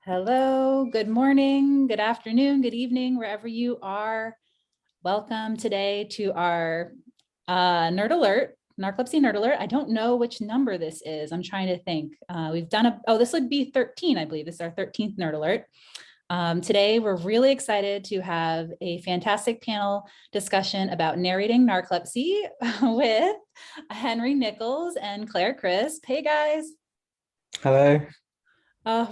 Hello, good morning, good afternoon, good evening, wherever you are. Welcome today to our Nerd Alert, Narcolepsy Nerd Alert. I don't know which number this is. I'm trying to think. We've done this would be 13, I believe. This is our 13th Nerd Alert. Today, we're really excited to have a fantastic panel discussion about narrating narcolepsy with Henry Nichols and Claire Crisp. Hey, guys. Hello.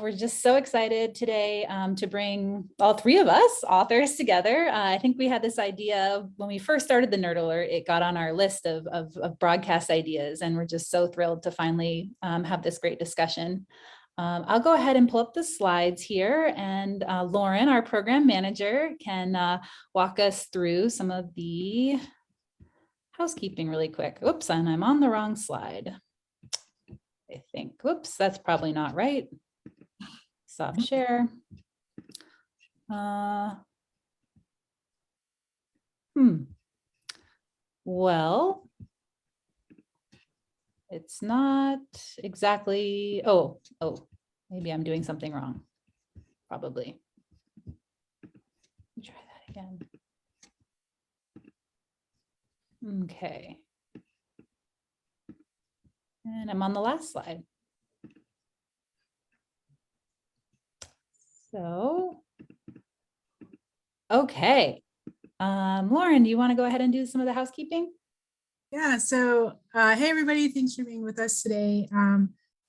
We're just so excited today to bring all three of us authors together. I think we had this idea when we first started the Nerd Alert. It got on our list of broadcast ideas, and we're just so thrilled to finally have this great discussion. I'll go ahead and pull up the slides here, and Lauren, our program manager, can walk us through some of the housekeeping really quick. Oops, and I'm on the wrong slide. I think, whoops, that's probably not right. Stop share. Well, it's not exactly, oh, maybe I'm doing something wrong. Probably. Try that again. Okay. And I'm on the last slide. So, okay. Lauren, do you want to go ahead and do some of the housekeeping? Yeah, so hey everybody, thanks for being with us today.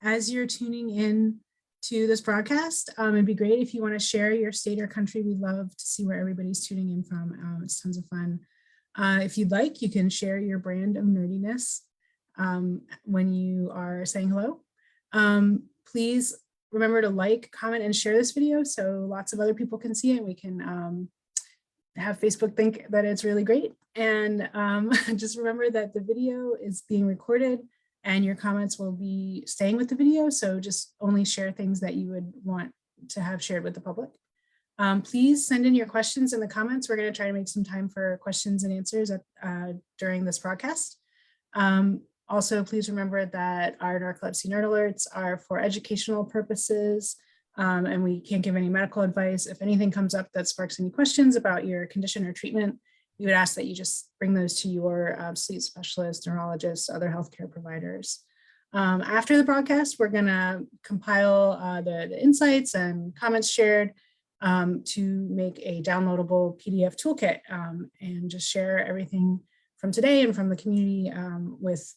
As you're tuning in to this broadcast, it'd be great if you want to share your state or country. We'd love to see where everybody's tuning in from. It's tons of fun. If you'd like, you can share your brand of nerdiness when you are saying hello. Please remember to like, comment, and share this video so lots of other people can see it. We can have Facebook think that it's really great. And just remember that the video is being recorded and your comments will be staying with the video. So just only share things that you would want to have shared with the public. Please send in your questions in the comments. We're going to try to make some time for questions and answers during this broadcast. Also, please remember that our narcolepsy nerd alerts are for educational purposes. And we can't give any medical advice. If anything comes up that sparks any questions about your condition or treatment, we would ask that you just bring those to your sleep specialist, neurologist, other healthcare providers. After the broadcast, we're gonna compile the insights and comments shared to make a downloadable PDF toolkit and just share everything from today and from the community with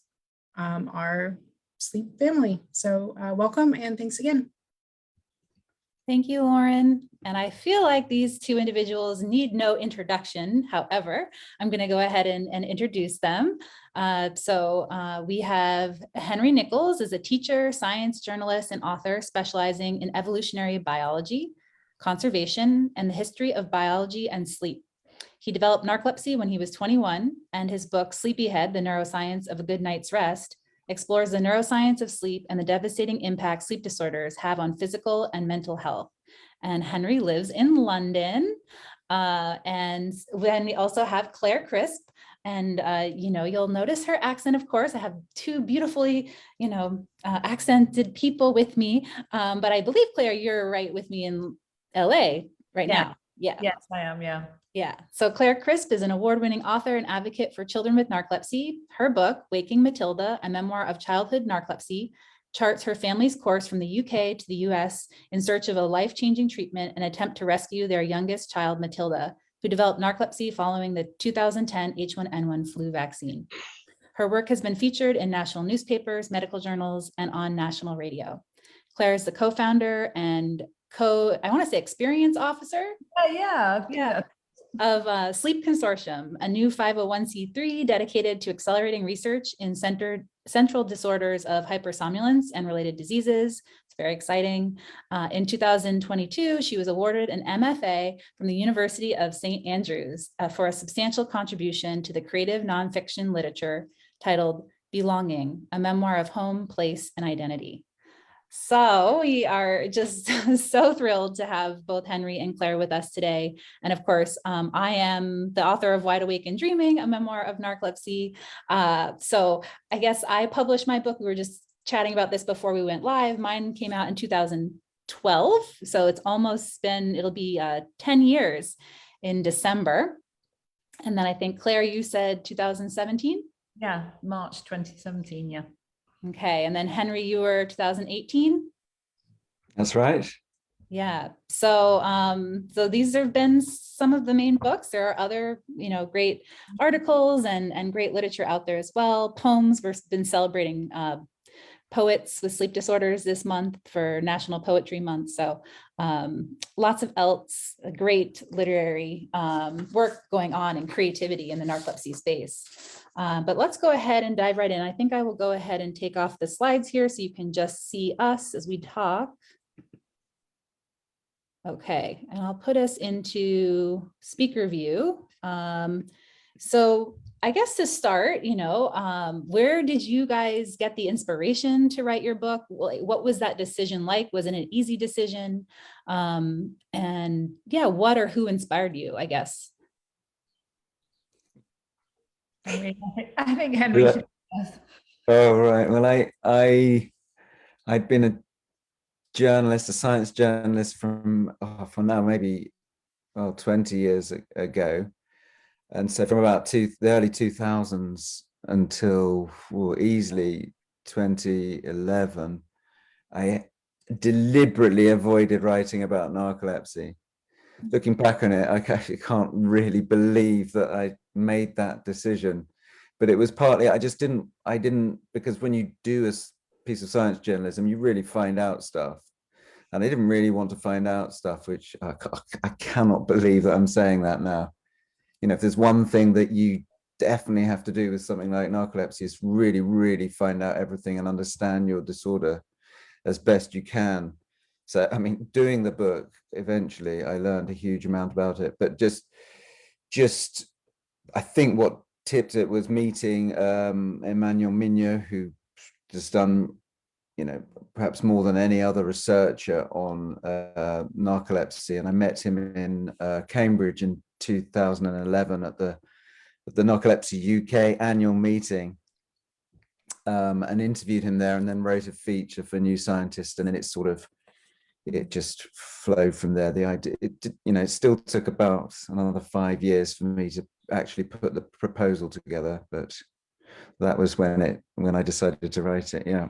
our sleep family. So welcome and thanks again. Thank you, Lauren. And I feel like these two individuals need no introduction. However, I'm going to go ahead and introduce them. We have Henry Nichols is a teacher, science journalist, and author specializing in evolutionary biology, conservation, and the history of biology and sleep. He developed narcolepsy when he was 21, and his book, Sleepyhead, The Neuroscience of a Good Night's Rest, explores the neuroscience of sleep and the devastating impact sleep disorders have on physical and mental health. And Henry lives in London. And then we also have Claire Crisp. And, you'll notice her accent, of course. I have two beautifully, accented people with me. But I believe, Claire, you're right with me in LA right now. Yeah. Yes, I am. Yeah. Yeah. So Claire Crisp is an award-winning author and advocate for children with narcolepsy. Her book, Waking Mathilda, a memoir of childhood narcolepsy, charts her family's course from the UK to the US in search of a life-changing treatment and attempt to rescue their youngest child, Mathilda, who developed narcolepsy following the 2010 H1N1 flu vaccine. Her work has been featured in national newspapers, medical journals, and on national radio. Claire is the co-founder and experience officer. Yeah. Of Sleep Consortium, a new 501c3 dedicated to accelerating research in central disorders of hypersomnolence and related diseases. It's very exciting. In 2022, she was awarded an MFA from the University of St. Andrews for a substantial contribution to the creative nonfiction literature titled Belonging, a memoir of home, place, and identity. So we are just so thrilled to have both Henry and Claire with us today. And of course, I am the author of Wide Awake and Dreaming, a memoir of narcolepsy. So I guess I published my book. We were just chatting about this before we went live. Mine came out in 2010. 12. So it's almost been, it'll be 10 years in December. And then I think, Claire, you said 2017? Yeah, March 2017, yeah. Okay, and then Henry, you were 2018? That's right. Yeah, so so these have been some of the main books. There are other, great articles and great literature out there as well. Poems, we've been celebrating poets with sleep disorders this month for National Poetry Month. So lots of else great literary work going on and creativity in the narcolepsy space. But let's go ahead and dive right in. I think I will go ahead and take off the slides here so you can just see us as we talk. Okay, and I'll put us into speaker view. So I guess to start, where did you guys get the inspiration to write your book? What was that decision like? Was it an easy decision? And yeah, what or who inspired you, I guess? Henry, I think Henry Yeah. should. Oh, right. Well, I'd been a journalist, a science journalist from now maybe 20 years ago, and so from about the early 2000s until easily 2011, I deliberately avoided writing about narcolepsy. Looking back on it, I actually can't really believe that I made that decision, but it was partly I didn't because when you do a piece of science journalism, you really find out stuff, and I didn't really want to find out stuff, which I cannot believe that I'm saying that now. If there's one thing that you definitely have to do with something like narcolepsy, is really, really find out everything and understand your disorder as best you can. So, I mean, doing the book, eventually I learned a huge amount about it, but just I think what tipped it was meeting Emmanuel Mignot, who just done, perhaps more than any other researcher on narcolepsy. And I met him in Cambridge in 2011 at the Narcolepsy UK annual meeting, and interviewed him there, and then wrote a feature for New Scientist, and then it just flowed from there. The idea, it still took about another 5 years for me to actually put the proposal together, but that was when I decided to write it. Yeah.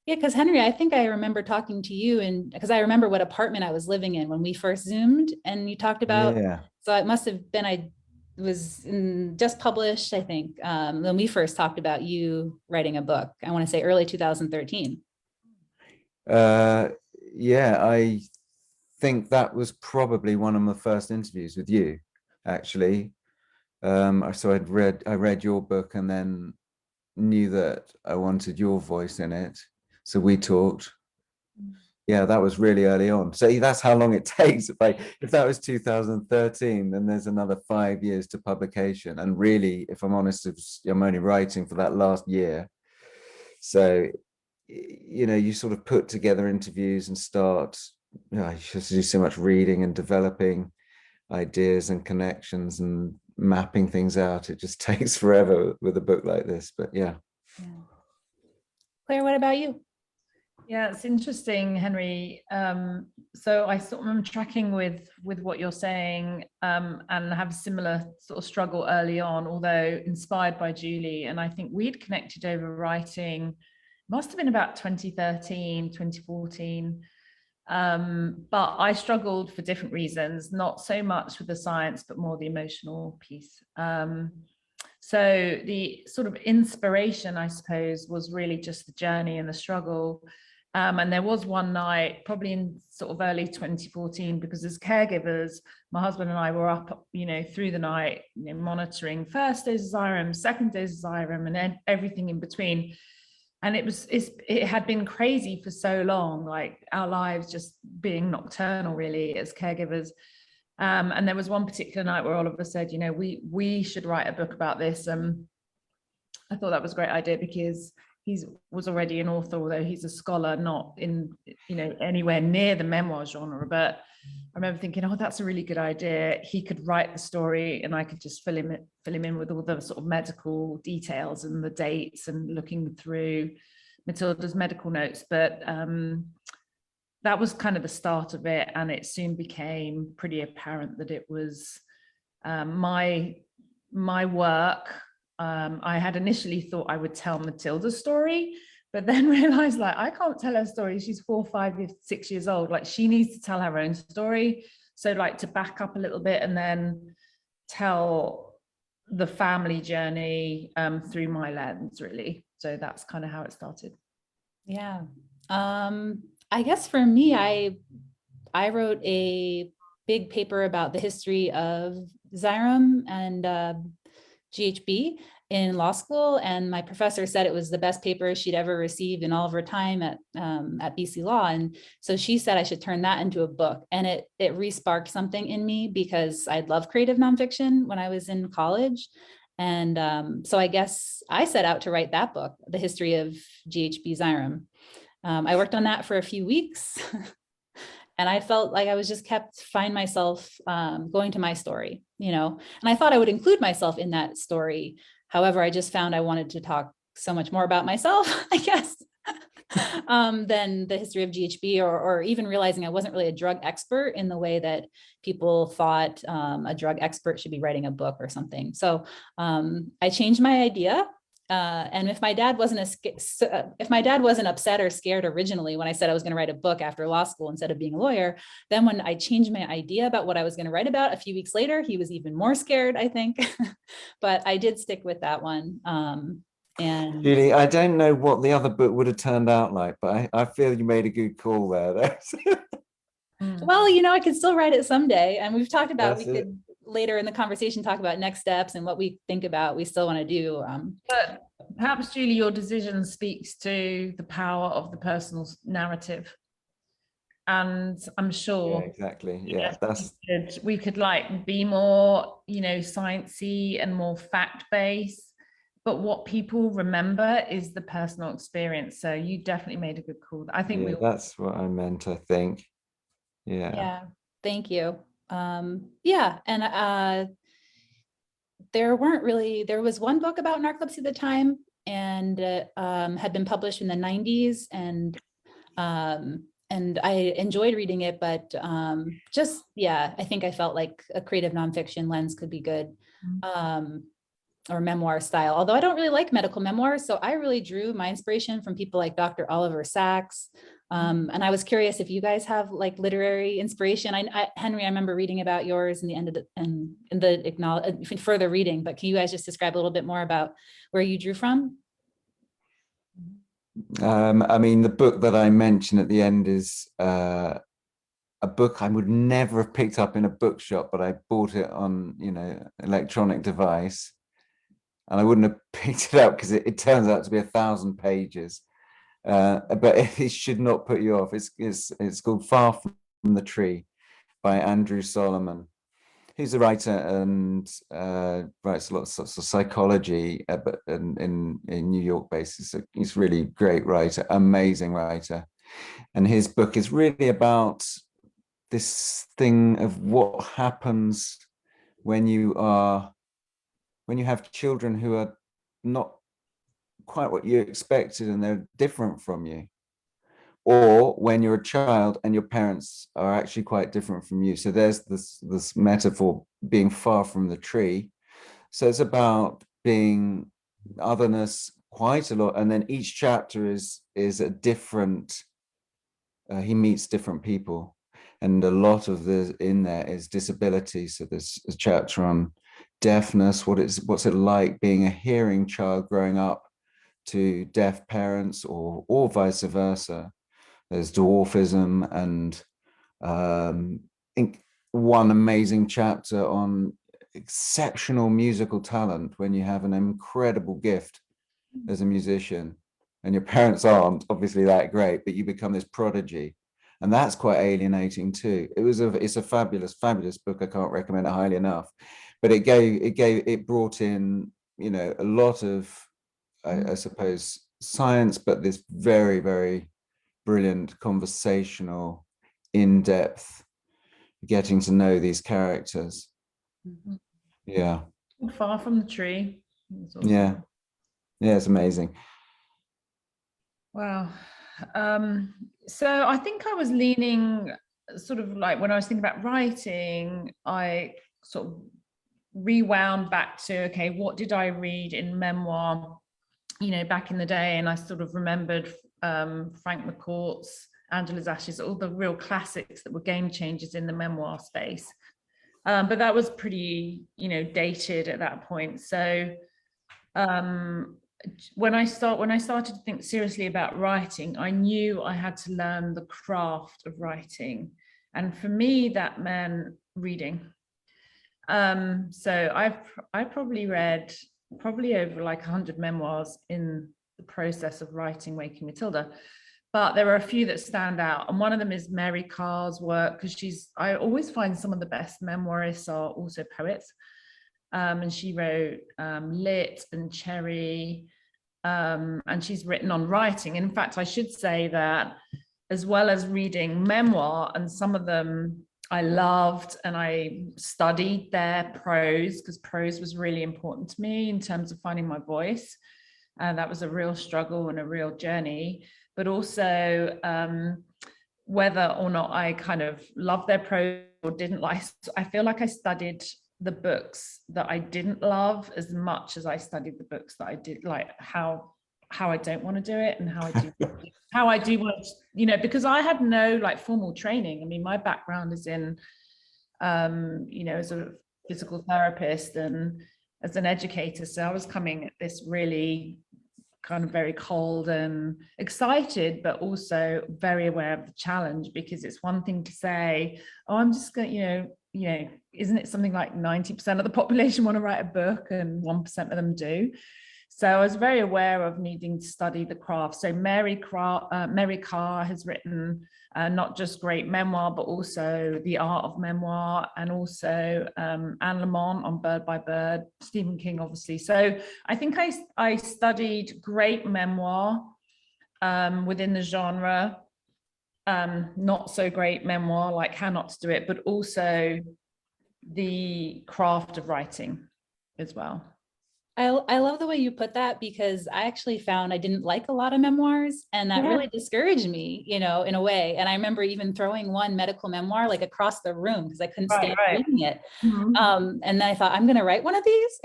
Yeah, because Henry, I think I remember talking to you, and because I remember what apartment I was living in when we first Zoomed, and you talked about, Yeah. so it must have been, I was just published, I think, when we first talked about you writing a book. I want to say early 2013. Yeah, I think that was probably one of my first interviews with you, actually. So I read your book and then knew that I wanted your voice in it. So we talked. Yeah, that was really early on. So that's how long it takes. If that was 2013, then there's another 5 years to publication. And really, if I'm honest, I'm only writing for that last year. So, you sort of put together interviews and start, you just do so much reading and developing ideas and connections and mapping things out. It just takes forever with a book like this, but yeah. Claire, what about you? Yeah, it's interesting, Henry. So I sort of am tracking with what you're saying, and have a similar sort of struggle early on, although inspired by Julie. And I think we'd connected over writing, must have been about 2013, 2014. But I struggled for different reasons, not so much with the science, but more the emotional piece. So the sort of inspiration, I suppose, was really just the journey and the struggle. And there was one night, probably in sort of early 2014, because as caregivers, my husband and I were up, through the night, monitoring first days of Xyrem, second days of Xyrem, and then everything in between. And it had been crazy for so long, like our lives just being nocturnal, really, as caregivers. And there was one particular night where Oliver said, we should write a book about this. I thought that was a great idea because he was already an author, although he's a scholar, not in, anywhere near the memoir genre. But I remember thinking, oh, that's a really good idea. He could write the story and I could just fill him in with all the sort of medical details and the dates and looking through Mathilda's medical notes. But that was kind of the start of it, and it soon became pretty apparent that it was my work. I had initially thought I would tell Mathilda's story, but then realized like I can't tell her story. She's 4, 5, 6 years old. Like she needs to tell her own story. So like to back up a little bit and then tell the family journey through my lens, really. So that's kind of how it started. Yeah. I guess for me, I wrote a big paper about the history of Xyrem and GHB in law school, and my professor said it was the best paper she'd ever received in all of her time at BC Law, and so she said I should turn that into a book, and it re-sparked something in me because I'd loved creative nonfiction when I was in college, and so I guess I set out to write that book, The History of GHB Xyrem. I worked on that for a few weeks. And I felt like I was just find myself going to my story, you know, and I thought I would include myself in that story. However, I just found I wanted to talk so much more about myself, I guess, than the history of GHB, or even realizing I wasn't really a drug expert in the way that people thought a drug expert should be writing a book or something. So I changed my idea. And if my dad wasn't upset or scared originally when I said I was going to write a book after law school instead of being a lawyer, then when I changed my idea about what I was going to write about a few weeks later, he was even more scared, I think. But I did stick with that one. And Julie, I don't know what the other book would have turned out like, but I feel you made a good call there. well, you know, I could still write it someday. And we've talked about, That's we could later in the conversation talk about next steps and what we think about we still want to do. But perhaps, Julie, your decision speaks to the power of the personal narrative. And I'm sure Yeah, exactly. Yeah, that's we could like be more, you know, sciencey and more fact-based. But what people remember is the personal experience. So you definitely made a good call. I think that's what I meant, I think. Yeah. Thank you. Yeah, and there was one book about narcolepsy at the time, and had been published in the 90s, and I enjoyed reading it, but I think I felt like a creative nonfiction lens could be good. Or memoir style, although I don't really like medical memoirs. So I really drew my inspiration from people like Dr. Oliver Sacks. And I was curious if you guys have like literary inspiration. Henry, I remember reading about yours in the end of the further reading, but can you guys just describe a little bit more about where you drew from? I mean, the book that I mentioned at the end is a book I would never have picked up in a bookshop, but I bought it on, you know, electronic device. And I wouldn't have picked it up because it turns out to be 1,000 pages. But it should not put you off. It's called Far from the Tree by Andrew Solomon. He's a writer and writes a lot of sorts of psychology, but in New York based. He's a really great writer, amazing writer. And his book is really about this thing of what happens when you have children who are not quite what you expected and they're different from you, or when you're a child and your parents are actually quite different from you. So there's this metaphor being far from the tree. So it's about being otherness quite a lot, and then each chapter is a different he meets different people, and a lot of the in there is disability. So there's a chapter on deafness, what's it like being a hearing child growing up to deaf parents, or vice versa. There's dwarfism, and I think one amazing chapter on exceptional musical talent, when you have an incredible gift as a musician and your parents aren't obviously that great, but you become this prodigy. And that's quite alienating too. It's a fabulous book. I can't recommend it highly enough. But it brought in, you know, a lot of, I suppose, science, but this very, very brilliant conversational, in-depth, getting to know these characters. Yeah. Far from the Tree. Awesome. Yeah, it's amazing. Wow. So I think I was leaning sort of like when I was thinking about writing, I sort of rewound back to, okay, what did I read in memoir, back in the day? And I sort of remembered Frank McCourt's Angela's Ashes, all the real classics that were game changers in the memoir space. But that was pretty, dated at that point. So when I started to think seriously about writing, I knew I had to learn the craft of writing. And for me, that meant reading. So I probably read over like 100 memoirs in the process of writing Waking Mathilda. But there are a few that stand out. And one of them is Mary Karr's work, because I always find some of the best memoirists are also poets. And she wrote Lit and Cherry, and she's written on writing. In fact, I should say that as well as reading memoir, and some of them I loved, and I studied their prose, because prose was really important to me in terms of finding my voice. And that was a real struggle and a real journey. But also whether or not I kind of loved their prose or didn't like, I feel like I studied the books that I didn't love as much as I studied the books that I did, like how I don't want to do it, and how I do want to, because I had no like formal training. I mean, my background is in as a physical therapist and as an educator, so I was coming at this really kind of very cold and excited, but also very aware of the challenge, because it's one thing to say, oh, I'm just going to, isn't it something like 90% of the population want to write a book and 1% of them do? So I was very aware of needing to study the craft. So Mary Karr has written not just great memoir, but also The Art of Memoir, and also Anne Lamont on Bird by Bird, Stephen King, obviously. So I think I studied great memoir within the genre, not so great memoir, like How Not to Do It, but also the craft of writing as well. I love the way you put that, because I actually found I didn't like a lot of memoirs, and that really discouraged me, in a way. And I remember even throwing one medical memoir like across the room because I couldn't stand reading it. And then I thought, I'm going to write one of these,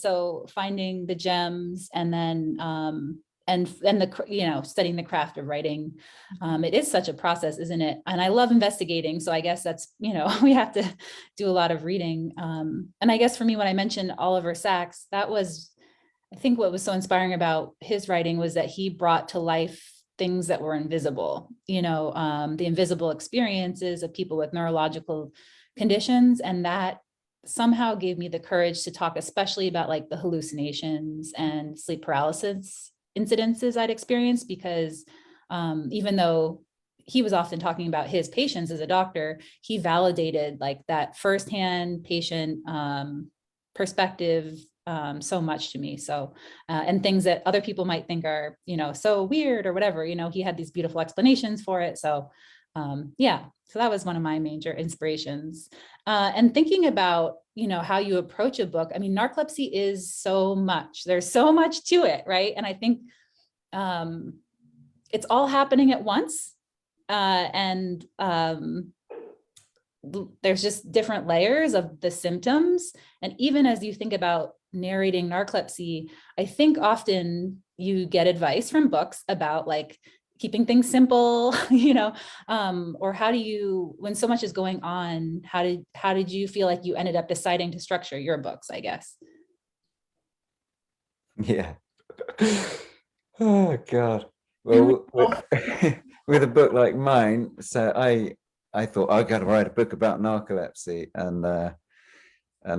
so finding the gems, and then and the studying the craft of writing. It is such a process, isn't it? And I love investigating, so I guess that's we have to do a lot of reading. And I guess for me, when I mentioned Oliver Sacks, that was, I think what was so inspiring about his writing was that he brought to life things that were invisible, the invisible experiences of people with neurological conditions, and that somehow gave me the courage to talk especially about like the hallucinations and sleep paralysis incidences I'd experienced, because even though he was often talking about his patients as a doctor, he validated like that firsthand patient perspective so much to me. So, and things that other people might think are, so weird or whatever, he had these beautiful explanations for it. So yeah, so that was one of my major inspirations. And thinking about, how you approach a book. I mean, narcolepsy is so much, there's so much to it, right? And I think it's all happening at once. And there's just different layers of the symptoms. And even as you think about narrating narcolepsy, I think often you get advice from books about like keeping things simple, or how do you, when so much is going on, how did you feel like you ended up deciding to structure your books, I guess? Yeah. Oh God. Well, with a book like mine, so I thought I got to write a book about narcolepsy, and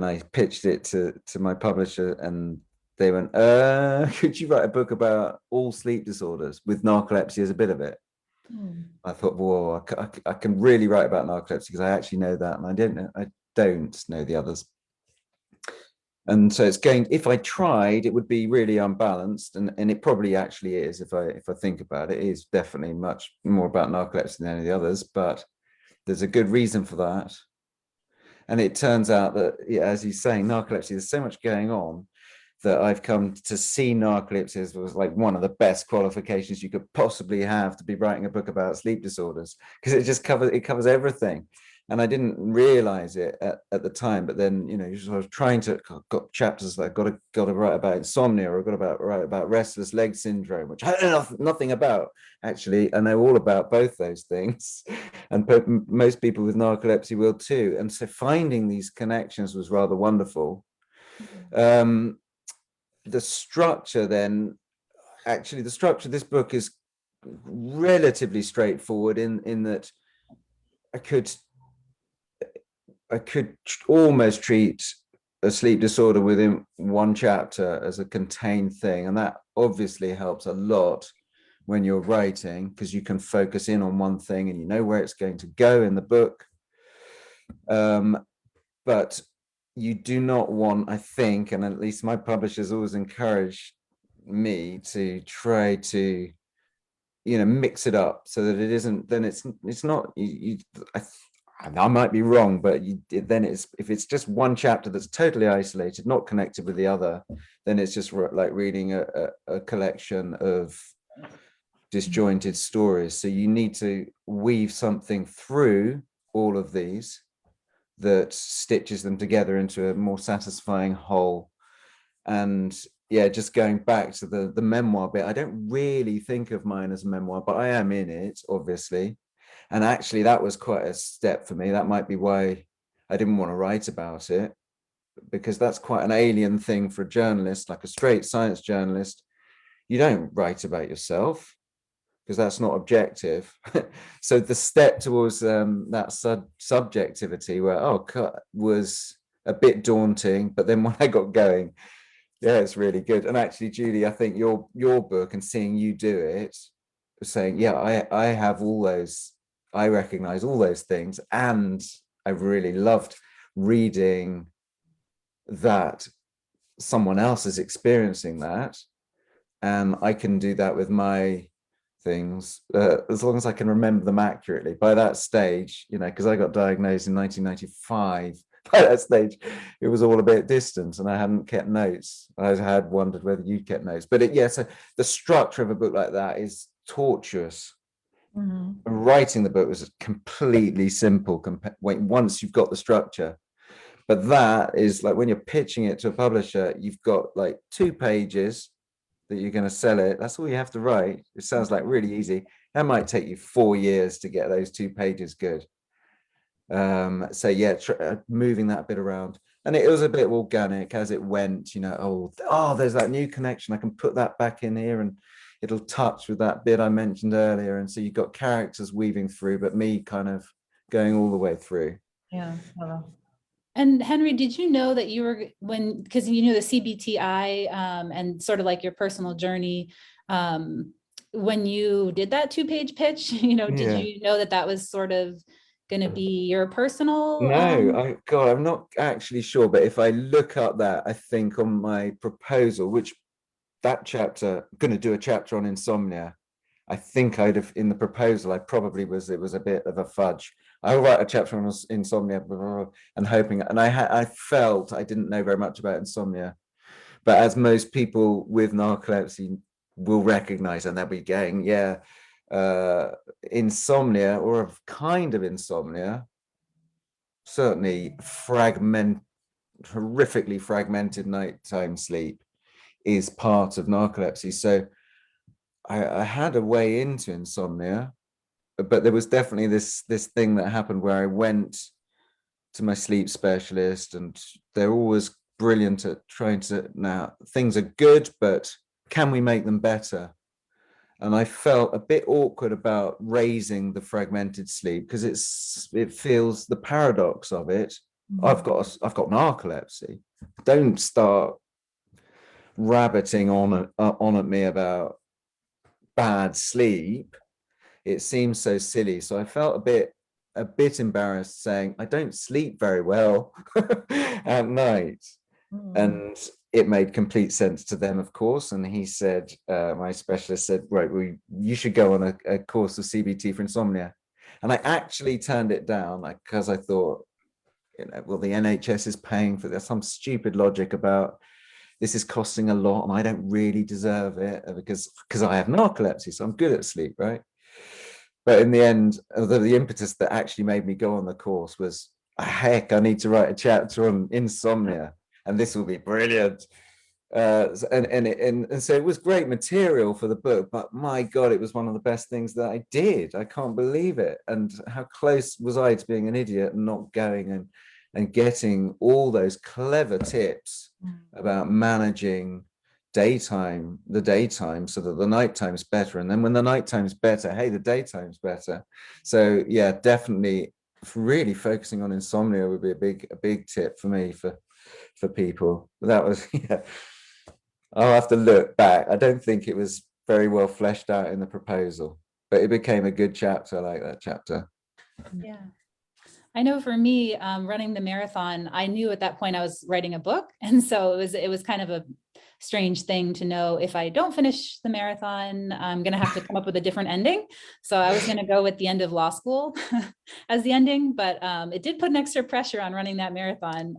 I pitched it to my publisher, and they went, could you write a book about all sleep disorders with narcolepsy as a bit of it? I thought, whoa, I can really write about narcolepsy because I actually know that, and I don't know the others. And so it's going, if I tried, it would be really unbalanced, and it probably actually is. If I think about it, it is definitely much more about narcolepsy than any of the others, but there's a good reason for that. And it turns out that, yeah, as you're saying, narcolepsy, there's so much going on. that I've come to see narcolepsy as was like one of the best qualifications you could possibly have to be writing a book about sleep disorders, because it covers everything. And I didn't realize it at the time, but then, you know, you're sort of trying to, got chapters that I've got to write about insomnia, or write about restless leg syndrome, which I know nothing about, actually. I know all about both those things, and most people with narcolepsy will too. And so finding these connections was rather wonderful. The structure then, actually, the structure of this book is relatively straightforward in that I could almost treat a sleep disorder within one chapter as a contained thing. And that obviously helps a lot when you're writing, because you can focus in on one thing and you know where it's going to go in the book. But you do not want, I think, and at least my publishers always encourage me to try to, you know, mix it up so that it isn't, then it's not, I might be wrong, but then if it's just one chapter that's totally isolated, not connected with the other, then it's just like reading a collection of disjointed stories. So you need to weave something through all of these that stitches them together into a more satisfying whole. And yeah, just going back to the memoir bit, I don't really think of mine as a memoir, but I am in it, obviously. And actually, that was quite a step for me. That might be why I didn't want to write about it, because that's quite an alien thing for a journalist, like a straight science journalist. You don't write about yourself, because that's not objective. So the step towards that subjectivity, where was a bit daunting, but then when I got going, yeah, it's really good. And actually, Julie, I think your book and seeing you do it, saying, yeah, I have all those, I recognize all those things, and I really loved reading that someone else is experiencing that, and I can do that with my things as long as I can remember them accurately. By that stage, you know, because I got diagnosed in 1995, by that stage it was all a bit distant and I hadn't kept notes. I had wondered whether you'd kept notes, but so the structure of a book like that is tortuous. Writing the book was completely simple once you've got the structure, but that is like when you're pitching it to a publisher, you've got like 2 pages that you're going to sell it. That's all you have to write. It sounds like really easy. That might take you 4 years to get those 2 pages good. So yeah, moving that bit around, and it was a bit organic as it went, you know. Oh, there's that new connection, I can put that back in here and it'll touch with that bit I mentioned earlier. And so you've got characters weaving through, but me kind of going all the way through. Yeah. And Henry, did you know that you were, because you knew the CBTI and sort of like your personal journey, when you did that 2-page pitch, you know, did you know that was sort of going to be your personal? No, I'm not actually sure, but if I look up that, I think on my proposal, which that chapter, I'm going to do a chapter on insomnia. I think I'd have, in the proposal, it was a bit of a fudge. I'll write a chapter on insomnia and hoping, and I felt I didn't know very much about insomnia, but as most people with narcolepsy will recognize, and they'll be going, insomnia, or a kind of insomnia, certainly horrifically fragmented nighttime sleep is part of narcolepsy. So I had a way into insomnia, but there was definitely this thing that happened where I went to my sleep specialist, and they're always brilliant at trying to, now things are good, but can we make them better? And I felt a bit awkward about raising the fragmented sleep, because it feels, the paradox of it. I've got narcolepsy. Don't start rabbiting on at me about bad sleep. It seems so silly. So I felt a bit embarrassed saying I don't sleep very well at night. And it made complete sense to them, of course. And he said, my specialist said, right, you should go on a course of CBT for insomnia. And I actually turned it down, because I thought, you know, well, the NHS is paying for this, some stupid logic about this is costing a lot and I don't really deserve it because I have narcolepsy, so I'm good at sleep, right? But in the end, the impetus that actually made me go on the course was, heck, I need to write a chapter on insomnia, and this will be brilliant. And so it was great material for the book, but my God, it was one of the best things that I did. I can't believe it. And how close was I to being an idiot and not going and getting all those clever tips about managing the daytime so that the nighttime's better. And then when the nighttime's better, hey, the daytime's better. So yeah, definitely really focusing on insomnia would be a big tip for me for people. That was, yeah. I'll have to look back. I don't think it was very well fleshed out in the proposal, but it became a good chapter. I like that chapter. Yeah. I know for me, running the marathon, I knew at that point I was writing a book. And so it was kind of a strange thing to know, if I don't finish the marathon, I'm going to have to come up with a different ending. So I was going to go with the end of law school as the ending, but it did put an extra pressure on running that marathon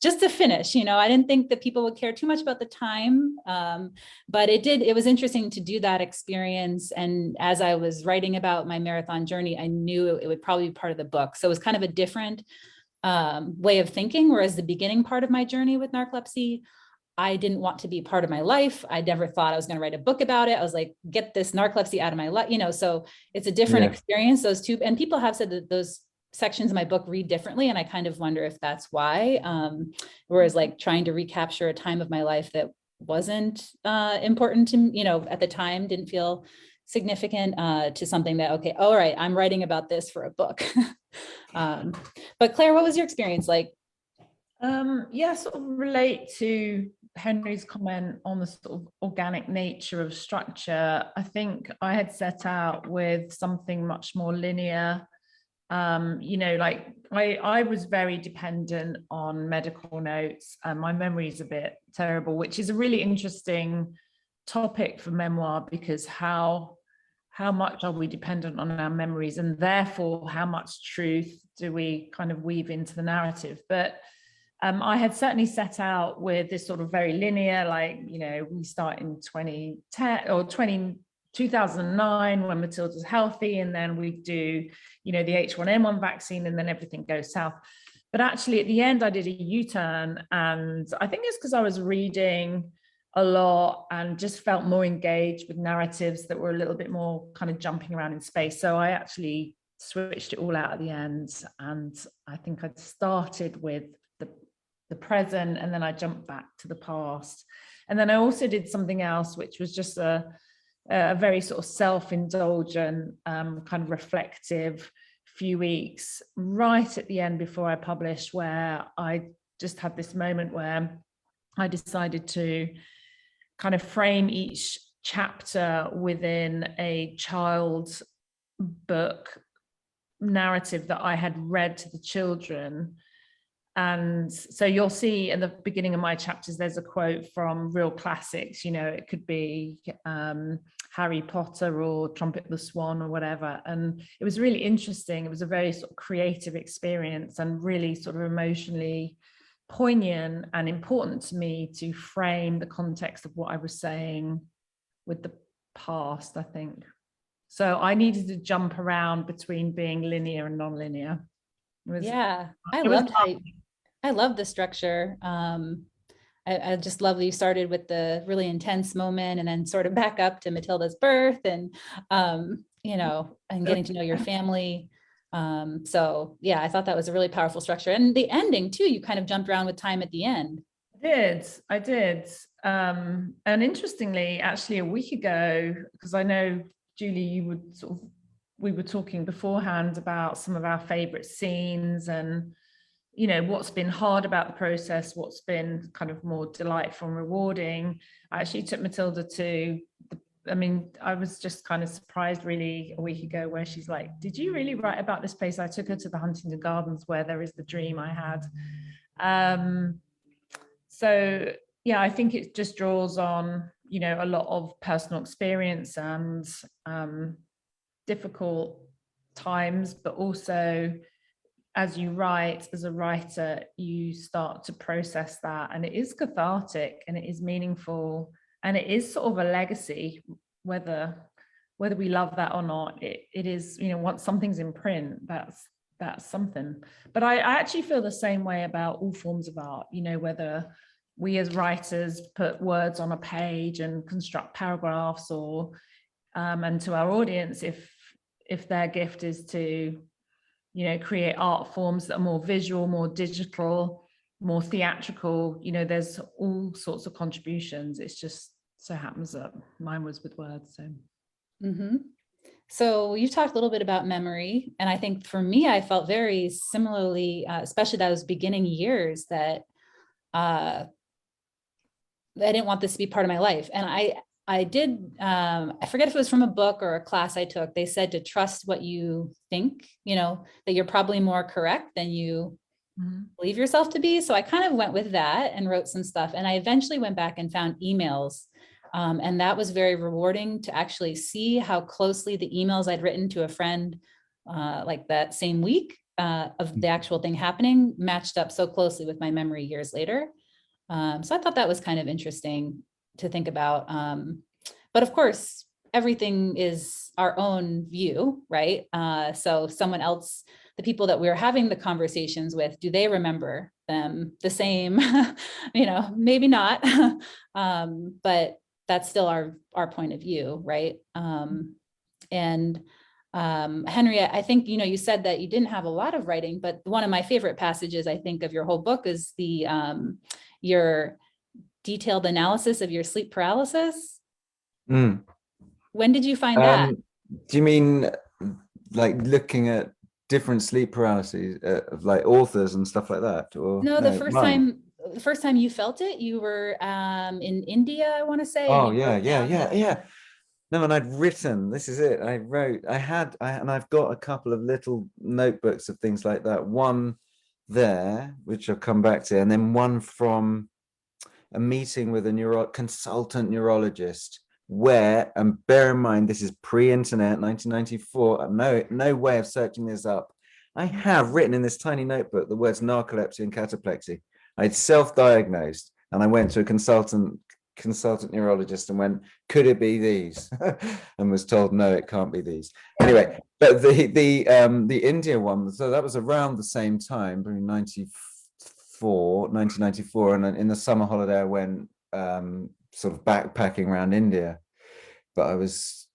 just to finish. I didn't think that people would care too much about the time, but it was interesting to do that experience. And as I was writing about my marathon journey, I knew it would probably be part of the book. So it was kind of a different way of thinking, whereas the beginning part of my journey with narcolepsy, I didn't want to be part of my life. I never thought I was going to write a book about it. I was like, get this narcolepsy out of my life, so it's a different experience, those two. And people have said that those sections of my book read differently. And I kind of wonder if that's why, whereas like trying to recapture a time of my life that wasn't important to me, at the time, didn't feel significant to something that, okay, all right, I'm writing about this for a book. But Claire, what was your experience like? Sort of relate to Henry's comment on the sort of organic nature of structure. I think I had set out with something much more linear. Like I was very dependent on medical notes, and my memory is a bit terrible, which is a really interesting topic for memoir, because how much are we dependent on our memories, and therefore how much truth do we kind of weave into the narrative? But I had certainly set out with this sort of very linear, like, we start in 2010 or 2009 when Mathilda's healthy, and then we do, the H1N1 vaccine, and then everything goes south. But actually at the end, I did a U-turn, and I think it's because I was reading a lot and just felt more engaged with narratives that were a little bit more kind of jumping around in space. So I actually switched it all out at the end, and I think I'd started with the present, and then I jumped back to the past. And then I also did something else, which was just a very sort of self-indulgent, kind of reflective few weeks right at the end before I published, where I just had this moment where I decided to kind of frame each chapter within a child's book narrative that I had read to the children. And so you'll see in the beginning of my chapters, there's a quote from real classics, it could be Harry Potter or Trumpet the Swan or whatever. And it was really interesting. It was a very sort of creative experience, and really sort of emotionally poignant and important to me to frame the context of what I was saying with the past, I think. So I needed to jump around between being linear and non-linear. I love the structure. I just love that you started with the really intense moment and then sort of back up to Mathilda's birth and, and getting to know your family. So yeah, I thought that was a really powerful structure. And the ending too, you kind of jumped around with time at the end. I did. And interestingly, actually a week ago, because I know, Julie, we were talking beforehand about some of our favorite scenes and, what's been hard about the process, what's been kind of more delightful and rewarding. I actually took Mathilda to I was just kind of surprised really a week ago where she's like, did you really write about this place? I took her to the Huntington Gardens where there is the dream I had. So yeah, I think it just draws on, a lot of personal experience and difficult times, but also as you write, as a writer, you start to process that, and it is cathartic and it is meaningful and it is sort of a legacy, whether we love that or not. It is, you know, once something's in print, that's something. But I actually feel the same way about all forms of art, you know, whether we as writers put words on a page and construct paragraphs, or and to our audience, if their gift is to, you know, create art forms that are more visual, more digital, more theatrical, you know, there's all sorts of contributions. It's just so happens that mine was with words. So. Mm-hmm. So you talked a little bit about memory, and I think for me, I felt very similarly, especially those beginning years, that I didn't want this to be part of my life. And I did, I forget if it was from a book or a class I took, they said to trust what you think, you know, that you're probably more correct than you believe yourself to be. So I kind of went with that and wrote some stuff. And I eventually went back and found emails. And that was very rewarding to actually see how closely the emails I'd written to a friend like that same week of the actual thing happening matched up so closely with my memory years later. So I thought that was kind of interesting to think about. But of course, everything is our own view, right? So someone else, the people that we're having the conversations with, do they remember them the same? You know, maybe not, but that's still our point of view, right? And Henry, I think, you know, you said that you didn't have a lot of writing, but one of my favorite passages, I think, of your whole book is the your detailed analysis of your sleep paralysis. When did you find that? Do you mean like looking at different sleep paralyses of like authors and stuff like that? Or No, the mine? first time you felt it, you were in India, I want to say. Oh and you yeah, wrote down yeah. No, and I'd written, this is it. And I've got a couple of little notebooks of things like that. One there, which I'll come back to, and then one from a meeting with a consultant neurologist where, and bear in mind, this is pre-internet, 1994, no way of searching this up. I have written in this tiny notebook the words narcolepsy and cataplexy. I'd self-diagnosed and I went to a consultant neurologist and went, could it be these? And was told, no, it can't be these. Anyway, but the India one, so that was around the same time, 1994, and in the summer holiday I went sort of backpacking around India. But I was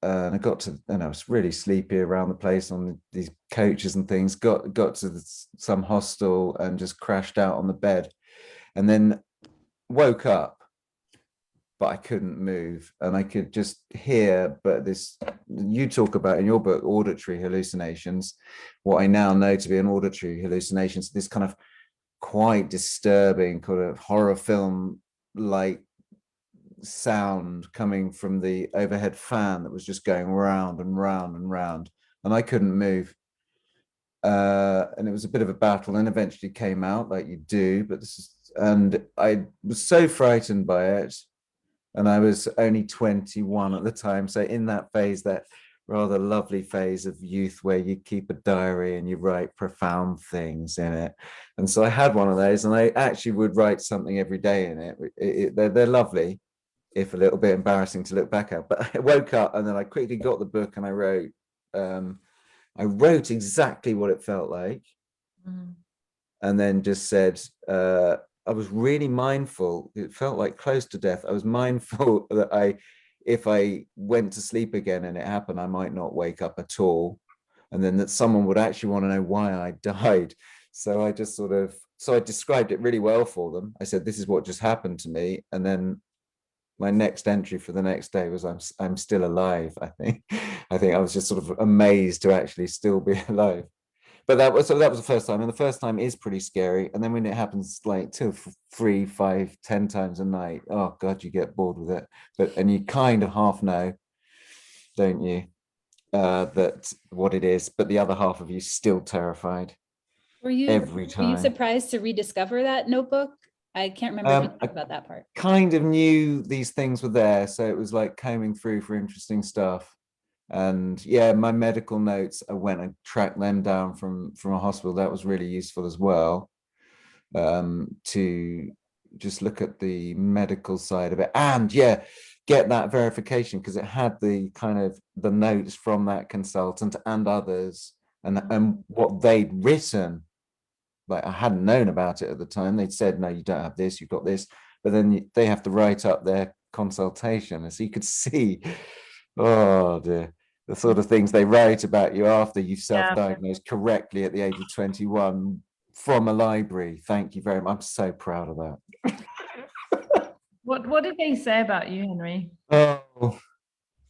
and I got to, and I was really sleepy around the place on these coaches and things, got to some hostel and just crashed out on the bed, and then woke up, but I couldn't move, and I could just hear, but this, you talk about in your book, auditory hallucinations, what I now know to be an auditory hallucination. So this kind of quite disturbing kind of horror film like sound coming from the overhead fan that was just going round and round and round, and I couldn't move. And it was a bit of a battle, and eventually came out like you do, but and I was so frightened by it. And I was only 21 at the time. So in that phase, that rather lovely phase of youth where you keep a diary and you write profound things in it. And so I had one of those, and I actually would write something every day in it. They're lovely, if a little bit embarrassing to look back at. But I woke up and then I quickly got the book and I wrote exactly what it felt like. And then just said, I was really mindful. It felt like close to death. I was mindful that if I went to sleep again and it happened, I might not wake up at all. And then that someone would actually want to know why I died. So I just so I described it really well for them. I said, this is what just happened to me. And then my next entry for the next day was, I'm still alive, I think. I think I was just sort of amazed to actually still be alive. But that was the first time, and the first time is pretty scary. And then when it happens like 2, 3, 5, 10 times a night, oh God, you get bored with it. And you kind of half know, don't you, that what it is, but the other half of you still terrified. Every time. Were you surprised to rediscover that notebook? I can't remember if you talked about that part. Kind of knew these things were there, so it was like combing through for interesting stuff. And yeah, my medical notes, I went and tracked them down from a hospital. That was really useful as well, to just look at the medical side of it, and yeah, get that verification, because it had the kind of the notes from that consultant and others, and what they'd written. Like, I hadn't known about it at the time. They'd said, no, you don't have this, you've got this, but then they have to write up their consultation, and so you could see, oh dear, the sort of things they write about you after you've self-diagnosed correctly at the age of 21 from a library. Thank you very much. I'm so proud of that. What did they say about you, Henry? Oh,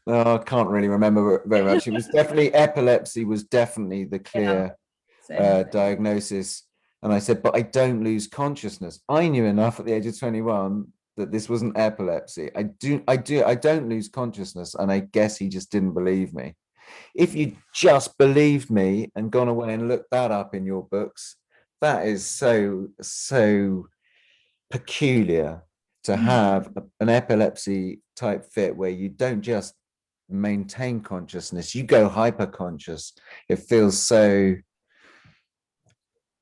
I can't really remember very much. It was definitely epilepsy was definitely the clear diagnosis. And I said, but I don't lose consciousness. I knew enough at the age of 21 that this wasn't epilepsy. I don't lose consciousness. And I guess he just didn't believe me. If you just believed me and gone away and looked that up in your books, that is so peculiar to have an epilepsy type fit where you don't just maintain consciousness, you go hyperconscious. It feels so,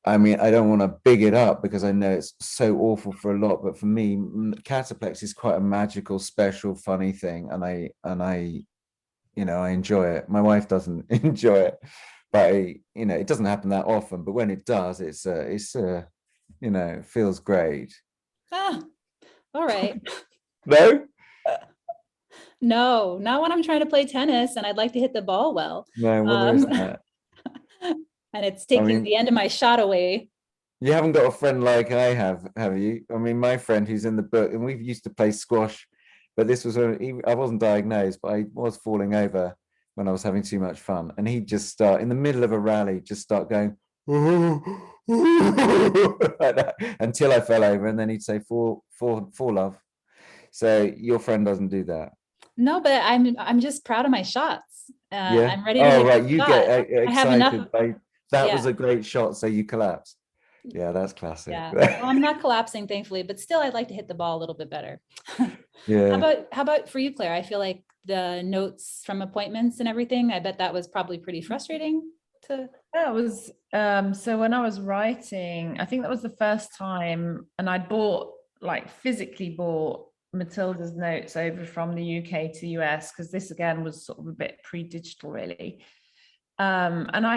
I mean, I don't want to big it up because I know it's so awful for a lot, but for me, cataplexy is quite a magical, special, funny thing, and I you know, I enjoy it. My wife doesn't enjoy it, but you know, it doesn't happen that often, but when it does, it's you know, it feels great. Ah, all right. No, No, not when I'm trying to play tennis and I'd like to hit the ball well. well, there's that. And it's taking mean, the end of my shot away. You haven't got a friend like I have you? I mean, my friend who's in the book, and we used to play squash, but this was when I wasn't diagnosed, but I was falling over when I was having too much fun, and he'd just start in the middle of a rally, just start going like that, until I fell over, and then he'd say for love. So your friend doesn't do that. No, but I'm just proud of my shots. Yeah. I'm ready to Oh hit right, the you shot. get I have enough. excited by that. Yeah. Was a great shot, so you collapse. Yeah, that's classic. Yeah, well, I'm not collapsing, thankfully, but still, I'd like to hit the ball a little bit better. Yeah. How about for you, Claire? I feel like the notes from appointments and everything, I bet that was probably pretty frustrating to. Yeah, it was. So when I was writing, I think that was the first time, and I'd physically bought Mathilda's notes over from the UK to US, because this again was sort of a bit pre-digital, really. And I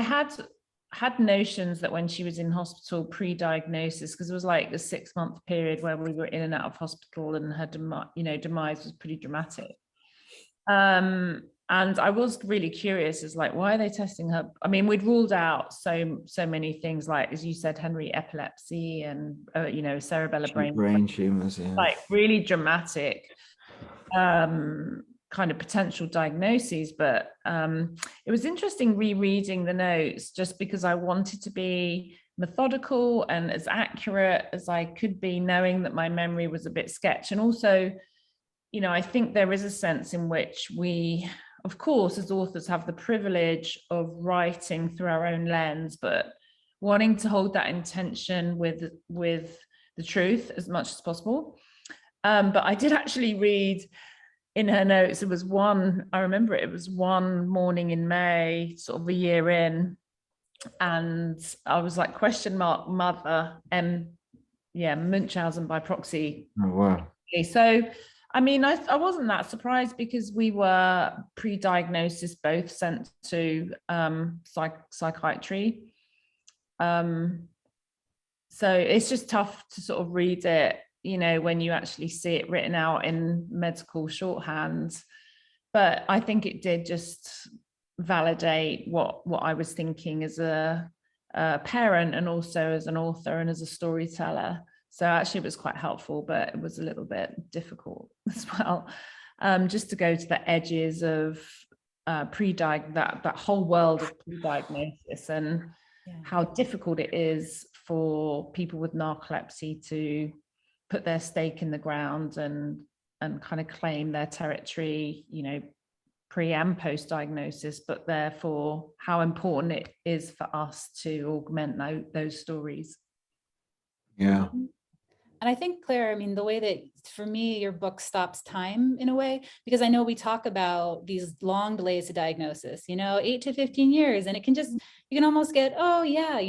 had notions that when she was in hospital pre-diagnosis, because it was like the 6-month period where we were in and out of hospital, and her demise was pretty dramatic. And I was really curious, as like, why are they testing her? I mean, we'd ruled out so many things, like, as you said, Henry, epilepsy and cerebellar brain tumors, yeah. Like really dramatic kind of potential diagnoses. But it was interesting rereading the notes, just because I wanted to be methodical and as accurate as I could be, knowing that my memory was a bit sketch. And also, you know, I think there is a sense in which we, of course, as authors, have the privilege of writing through our own lens, but wanting to hold that intention with the truth as much as possible. But I did actually read in her notes, I remember it was one morning in May, sort of a year in, and I was like, mother, Munchausen by proxy. Oh, wow. So, I mean, I wasn't that surprised, because we were pre-diagnosis both sent to psychiatry. So it's just tough to sort of read it, you know, when you actually see it written out in medical shorthand. But I think it did just validate what I was thinking as a parent, and also as an author and as a storyteller. So actually it was quite helpful, but it was a little bit difficult as well, just to go to the edges of that whole world of pre-diagnosis, and how difficult it is for people with narcolepsy to put their stake in the ground and kind of claim their territory, you know, pre and post diagnosis, but therefore how important it is for us to augment those stories. Yeah. And I think, Claire, I mean, the way that for me, your book stops time in a way, because I know we talk about these long delays to diagnosis, 8 to 15 years, and it can just, you can almost get, oh yeah,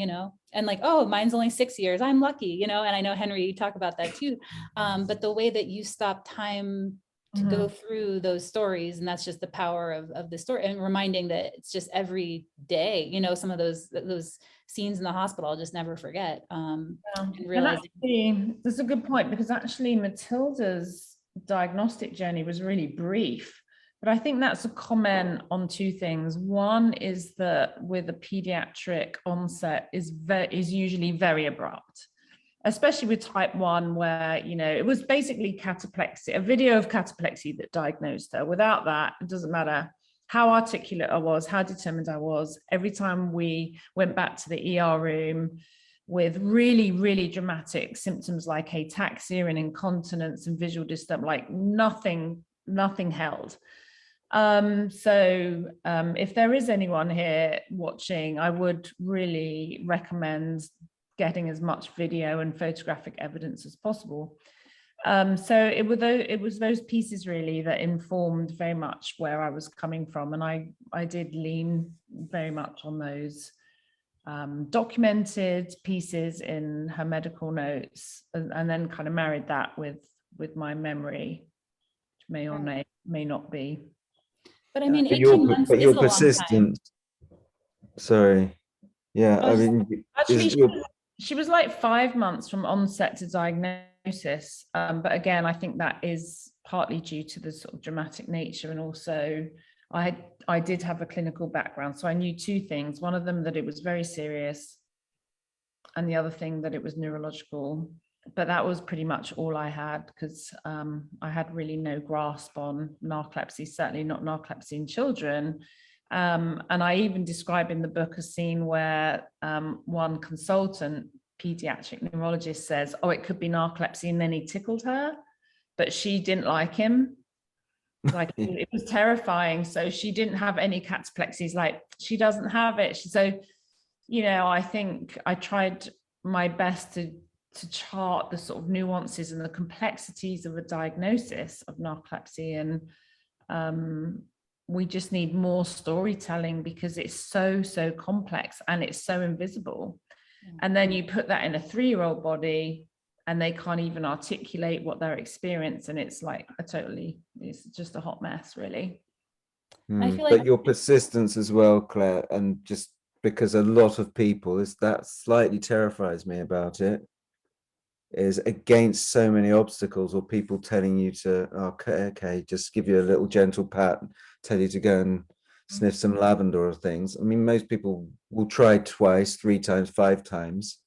and like, oh, mine's only 6 years, I'm lucky, and I know Henry, you talk about that too. But the way that you stop time to go through those stories, and that's just the power of the story, and reminding that it's just every day, some of those scenes in the hospital I'll just never forget. And realizing actually, that's a good point, because actually Mathilda's diagnostic journey was really brief, but I think that's a comment on two things. One is that with a pediatric onset is usually very abrupt, especially with type 1, where, it was basically cataplexy, a video of cataplexy that diagnosed her. Without that, it doesn't matter how articulate I was, how determined I was. Every time we went back to the ER room with really, really dramatic symptoms like ataxia and incontinence and visual disturbance, like nothing held. So if there is anyone here watching, I would really recommend getting as much video and photographic evidence as possible. So it was those pieces really that informed very much where I was coming from, and I did lean very much on those documented pieces in her medical notes, and then kind of married that with my memory, which may or may not be. But I mean, But 18 months is your a long time. persistence. Sorry. Yeah, I mean, Actually, she was like 5 months from onset to diagnosis. But again, I think that is partly due to the sort of dramatic nature, and also I did have a clinical background, so I knew two things. One of them, that it was very serious, and the other thing, that it was neurological. But that was pretty much all I had, because I had really no grasp on narcolepsy, certainly not narcolepsy in children. And I even describe in the book a scene where one consultant, pediatric neurologist, says, oh, it could be narcolepsy, and then he tickled her, but she didn't like him. Like it was terrifying. So she didn't have any cataplexies, like she doesn't have it. So, I think I tried my best to chart the sort of nuances and the complexities of a diagnosis of narcolepsy. And we just need more storytelling, because it's so complex and it's so invisible. And then you put that in a 3-year-old body, and they can't even articulate what they're experiencing. It's like it's just a hot mess, really. I feel like, but your persistence as well, Claire, and just because a lot of people, that slightly terrifies me about it, is against so many obstacles, or people telling you to, okay, just give you a little gentle pat, tell you to go and sniff some lavender or things. I mean, most people will try twice, 3 times, 5 times.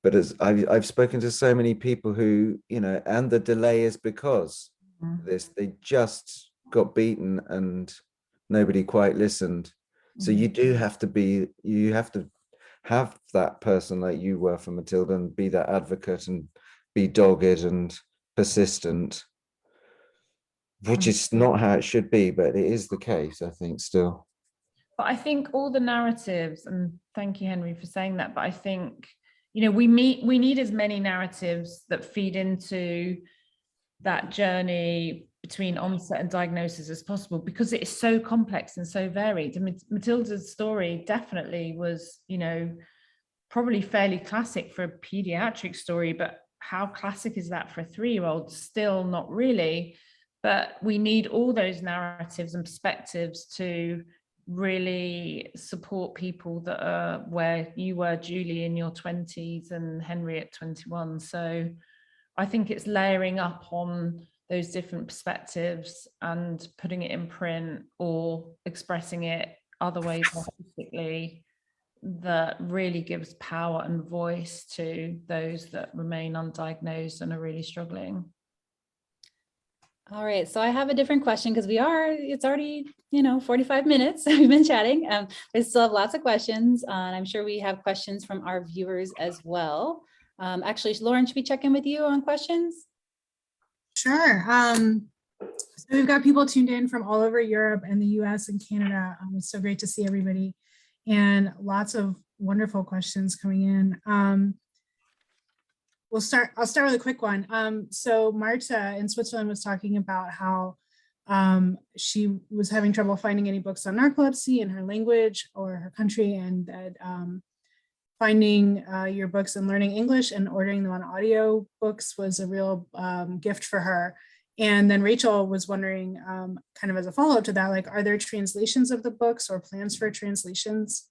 But as I've spoken to so many people who, and the delay is because they just got beaten and nobody quite listened. So you have to have that person like you were for Mathilda, and be that advocate and be dogged and persistent, which is not how it should be, but it is the case, I think, still. But I think all the narratives, and thank you, Henry, for saying that, but I think, we need as many narratives that feed into that journey between onset and diagnosis as possible, because it is so complex and so varied. I mean, Mathilda's story definitely was, probably fairly classic for a pediatric story, but how classic is that for a 3-year-old? Still not really. But we need all those narratives and perspectives to really support people that are where you were, Julie, in your 20s, and Henry at 21. So I think it's layering up on those different perspectives and putting it in print or expressing it other ways artistically that really gives power and voice to those that remain undiagnosed and are really struggling. all right, so I have a different question, because it's already, 45 minutes. We've been chatting. I still have lots of questions, and I'm sure we have questions from our viewers as well. Actually, Lauren, should we check in with you on questions? Sure. So we've got people tuned in from all over Europe and the US and Canada. It's so great to see everybody, and lots of wonderful questions coming in. I'll start with a quick one. So Marta in Switzerland was talking about how she was having trouble finding any books on narcolepsy in her language or her country, and that finding your books and learning English and ordering them on audio books was a real gift for her. And then Rachel was wondering, kind of as a follow-up to that, like, are there translations of the books or plans for translations?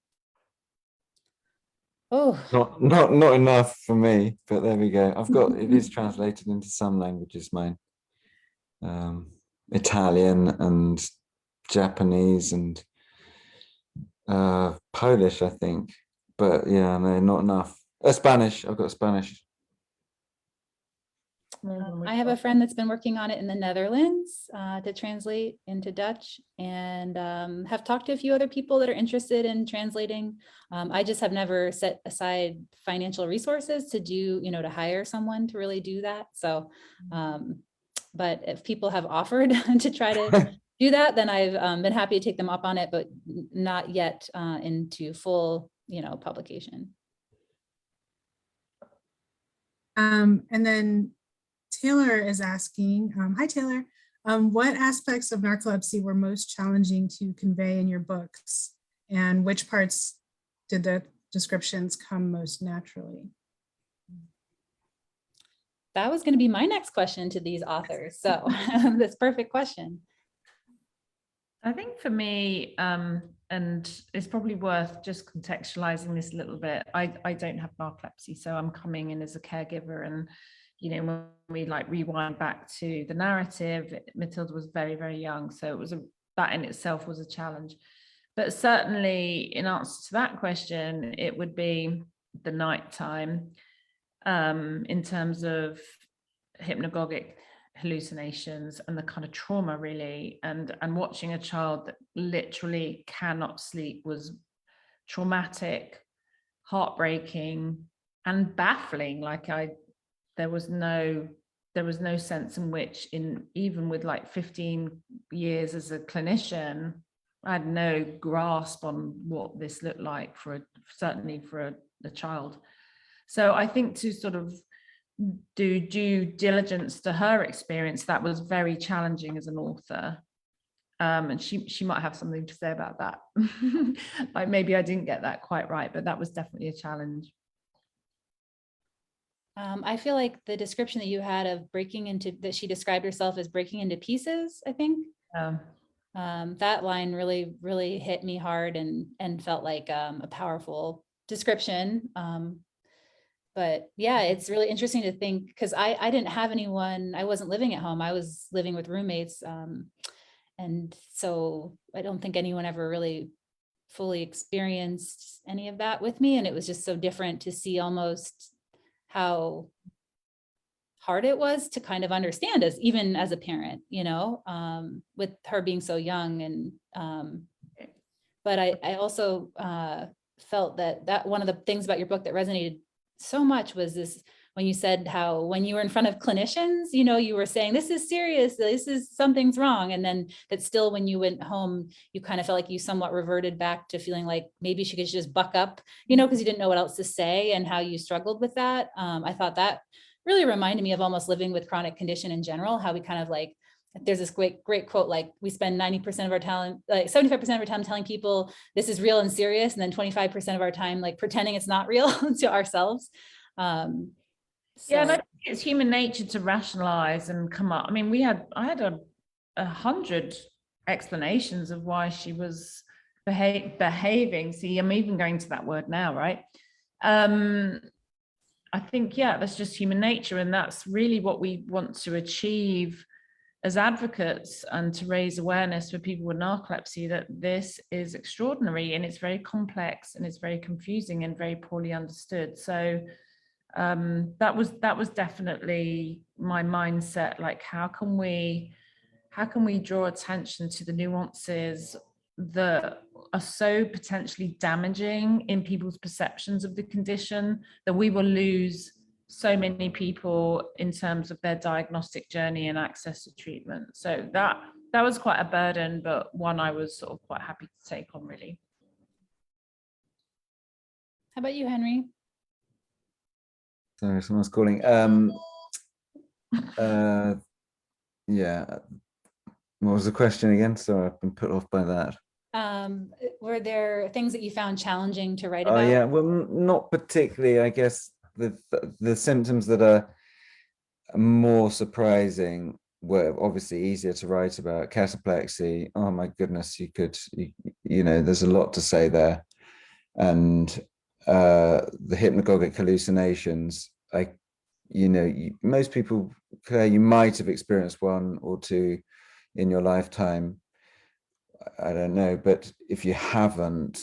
Oh, Not enough for me, but there we go. I've got, it is translated into some languages, mine. Italian and Japanese and Polish, I think. But yeah, no, not enough. Spanish, I've got Spanish. I have a friend that's been working on it in the Netherlands to translate into Dutch, and have talked to a few other people that are interested in translating. I just have never set aside financial resources to do, to hire someone to really do that. So, but if people have offered to try to do that, then I've been happy to take them up on it, but not yet into full, publication. And then Taylor is asking, hi Taylor, what aspects of narcolepsy were most challenging to convey in your books, and which parts did the descriptions come most naturally? That was going to be my next question to these authors. So that's a perfect question. I think for me, and it's probably worth just contextualizing this a little bit. I don't have narcolepsy, so I'm coming in as a caregiver, and when we rewind back to the narrative, Mathilda was very, very young, so it was that in itself was a challenge. But certainly, in answer to that question, it would be the nighttime, in terms of hypnagogic hallucinations and the kind of trauma, really, and watching a child that literally cannot sleep was traumatic, heartbreaking, and baffling. There was no sense in which, even with 15 years as a clinician, I had no grasp on what this looked like certainly for a child. So I think to sort of do due diligence to her experience, that was very challenging as an author. And she might have something to say about that. Maybe I didn't get that quite right, but that was definitely a challenge. I feel like the description that you had of that she described herself as breaking into pieces, I think. That line really, really hit me hard and felt like a powerful description. But yeah, it's really interesting to think, because I didn't have anyone, I wasn't living at home, I was living with roommates. And so I don't think anyone ever really fully experienced any of that with me. And it was just so different to see almost how hard it was to kind of understand even as a parent, with her being so young. And but I also felt that one of the things about your book that resonated so much was this, when you said how when you were in front of clinicians, you were saying, this is serious, something's wrong. And then that still, when you went home, you kind of felt like you somewhat reverted back to feeling like maybe she could just buck up, because you didn't know what else to say, and how you struggled with that. I thought that really reminded me of almost living with chronic condition in general, how we kind of there's this great quote, we spend 90% of our time, 75% of our time telling people this is real and serious, and then 25% of our time pretending it's not real to ourselves. Yeah, and I think it's human nature to rationalize and come up. I mean, I had 100 explanations of why she was behaving. See, I'm even going to that word now, right? I think, yeah, that's just human nature, and that's really what we want to achieve as advocates, and to raise awareness for people with narcolepsy, that this is extraordinary, and it's very complex, and it's very confusing, and very poorly understood. So that was definitely my mindset. How can we draw attention to the nuances that are so potentially damaging in people's perceptions of the condition, that we will lose so many people in terms of their diagnostic journey and access to treatment. So that was quite a burden, but one I was sort of quite happy to take on, really. How about you, Henry? Sorry, someone's calling. Yeah. What was the question again? Sorry, I've been put off by that. Were there things that you found challenging to write Oh about? yeah, well, not particularly. I guess the symptoms that are more surprising were obviously easier to write about. Cataplexy, oh my goodness, you know, there's a lot to say there. And the hypnagogic hallucinations, most people, Claire, you might have experienced one or two in your lifetime. I don't know, but if you haven't,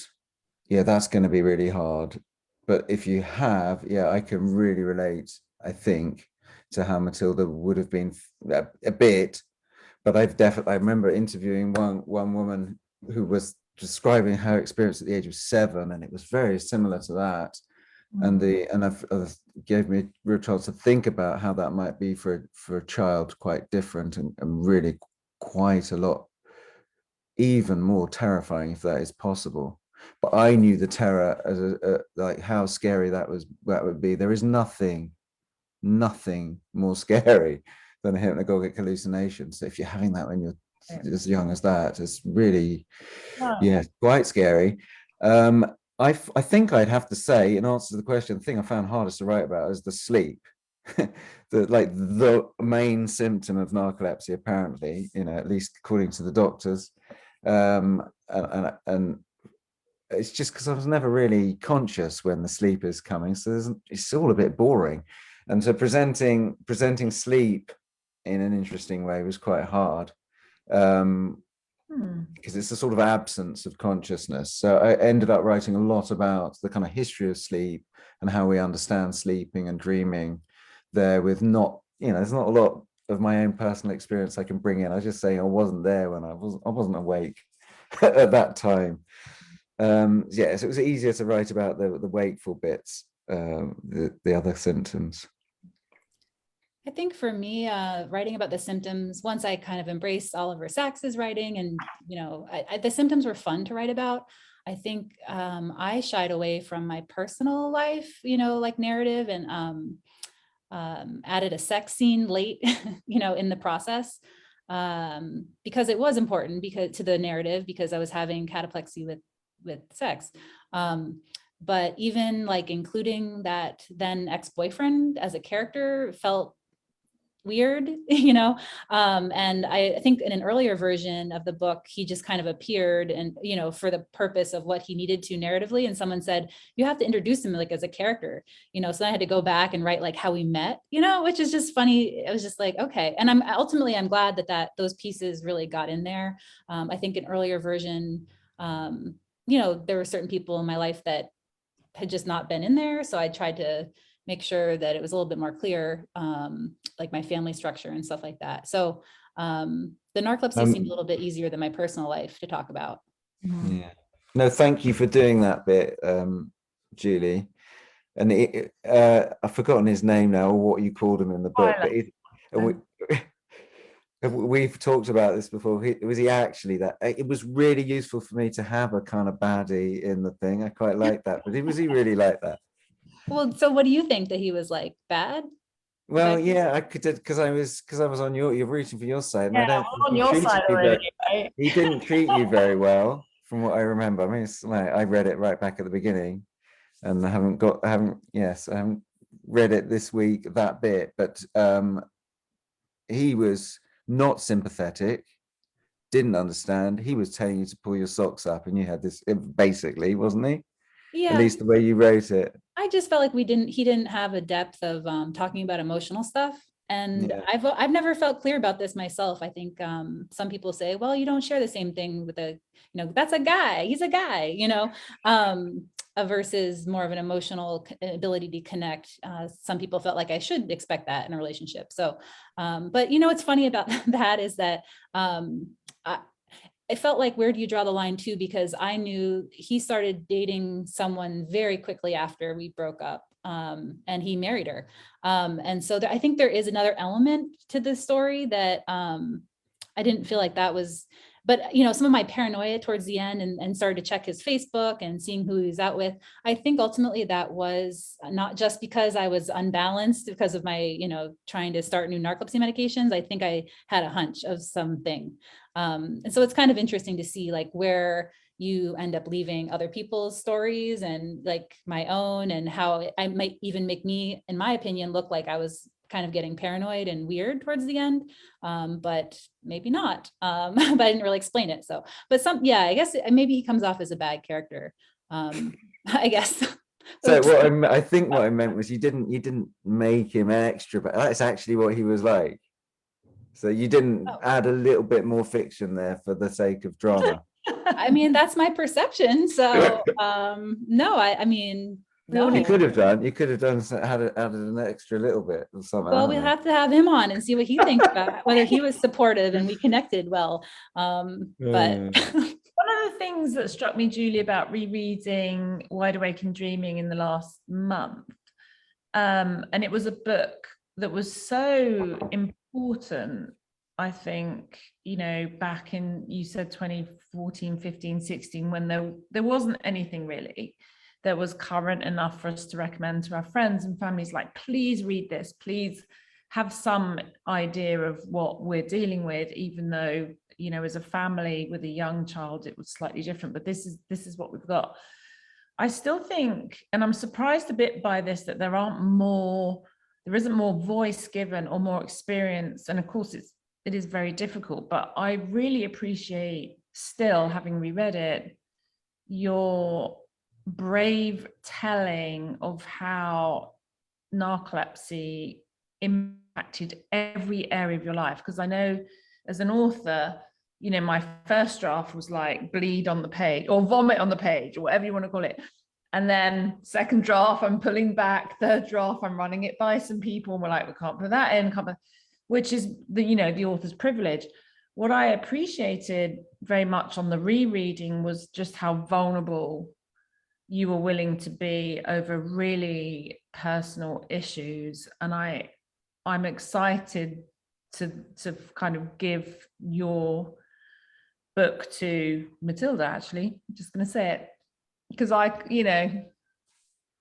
yeah, that's going to be really hard. But if you have, yeah, I can really relate, I think, to how Mathilda would have been a bit. But I remember interviewing one woman who was describing her experience at the age of 7, and it was very similar to that. And I've gave me a real chance to think about how that might be for a child, quite different and really quite a lot, even more terrifying if that is possible. But I knew the terror as like how scary that would be. There is nothing more scary than a hypnagogic hallucination. So if you're having that when you're as young as that, it's really, yeah, quite scary. I think I'd have to say, in answer to the question, the thing I found hardest to write about is the sleep. the main symptom of narcolepsy, apparently, at least according to the doctors. And it's just because I was never really conscious when the sleep is coming, so it's all a bit boring. And so presenting sleep in an interesting way was quite hard, because it's a sort of absence of consciousness. So I ended up writing a lot about the kind of history of sleep and how we understand sleeping and dreaming there, with there's not a lot of my own personal experience I can bring in. I was just saying I wasn't there when I wasn't awake at that time. Yeah, so it was easier to write about the wakeful bits, the other symptoms. I think for me, writing about the symptoms, once I kind of embraced Oliver Sacks's writing, and the symptoms were fun to write about. I think I shied away from my personal life, like narrative, and added a sex scene late, in the process, because it was important to the narrative, because I was having cataplexy with sex. But even like including that then ex-boyfriend as a character felt weird, and I think in an earlier version of the book, he just kind of appeared and, for the purpose of what he needed to narratively. And someone said, you have to introduce him like as a character, so I had to go back and write like how we met, which is just funny. It was just like, okay. And I'm glad that those pieces really got in there. I think an earlier version, there were certain people in my life that had just not been in there. So I tried to make sure that it was a little bit more clear, like my family structure and stuff like that. So the narcolepsy seemed a little bit easier than my personal life to talk about. Yeah. No, thank you for doing that bit, Julie. And I've forgotten his name now, or what you called him in the book. But we've talked about this before. Was he actually that? It was really useful for me to have a kind of baddie in the thing. I quite like that. But was he really like that? Well, so what do you think, that he was like bad? Well, yeah, I could, because I was on you're rooting for your side, and Yeah, I don't on your side already, right? He didn't treat you very well, from what I remember. I mean, it's like I read it right back at the beginning, and I haven't read it this week, that bit, but he was not sympathetic, didn't understand. He was telling you to pull your socks up, and you had this, basically, wasn't he? Yeah. At least the way you wrote it. I just felt like he didn't have a depth of talking about emotional stuff. And yeah. I've never felt clear about this myself. I think some people say, well, you don't share the same thing with that's a guy, he's a guy, versus more of an emotional ability to connect. Some people felt like I should expect that in a relationship. So, but what's funny about that is that it felt like, where do you draw the line too? Because I knew he started dating someone very quickly after we broke up, and he married her. And so I think there is another element to this story that I didn't feel like that was but some of my paranoia towards the end and started to check his Facebook and seeing who he's out with. I think ultimately that was not just because I was unbalanced because of my, trying to start new narcolepsy medications. I think I had a hunch of something. And so it's kind of interesting to see like where you end up leaving other people's stories and like my own, and how I might even make me, in my opinion, look like I was kind of getting paranoid and weird towards the end, but maybe not. But I didn't really explain it. So, but I guess maybe he comes off as a bad character. I guess. So I think what I meant was you didn't make him extra, but that's actually what he was like. So you didn't add a little bit more fiction there for the sake of drama. I mean, that's my perception. So no, I mean, no. You could have done added an extra little bit or something. Well, we'll have to have him on and see what he thinks about whether he was supportive and we connected well. But one of the things that struck me, Julie, about rereading Wide Awake and Dreaming in the last month, and it was a book that was so important, I think, back in, you said 2014, 15, 16, when there wasn't anything really that was current enough for us to recommend to our friends and families, like, please read this, please have some idea of what we're dealing with, even though, as a family with a young child, it was slightly different, but this is what we've got. I still think, and I'm surprised a bit by this, that there isn't more voice given or more experience. And of course it is very difficult, but I really appreciate, still having reread it, your brave telling of how narcolepsy impacted every area of your life. Because I know as an author, my first draft was like bleed on the page or vomit on the page or whatever you want to call it. And then second draft, I'm pulling back. Third draft, I'm running it by some people. And we're like, we can't put that in, which is the author's privilege. What I appreciated very much on the rereading was just how vulnerable you were willing to be over really personal issues. And I'm excited to kind of give your book to Mathilda, actually. I'm just going to say it, because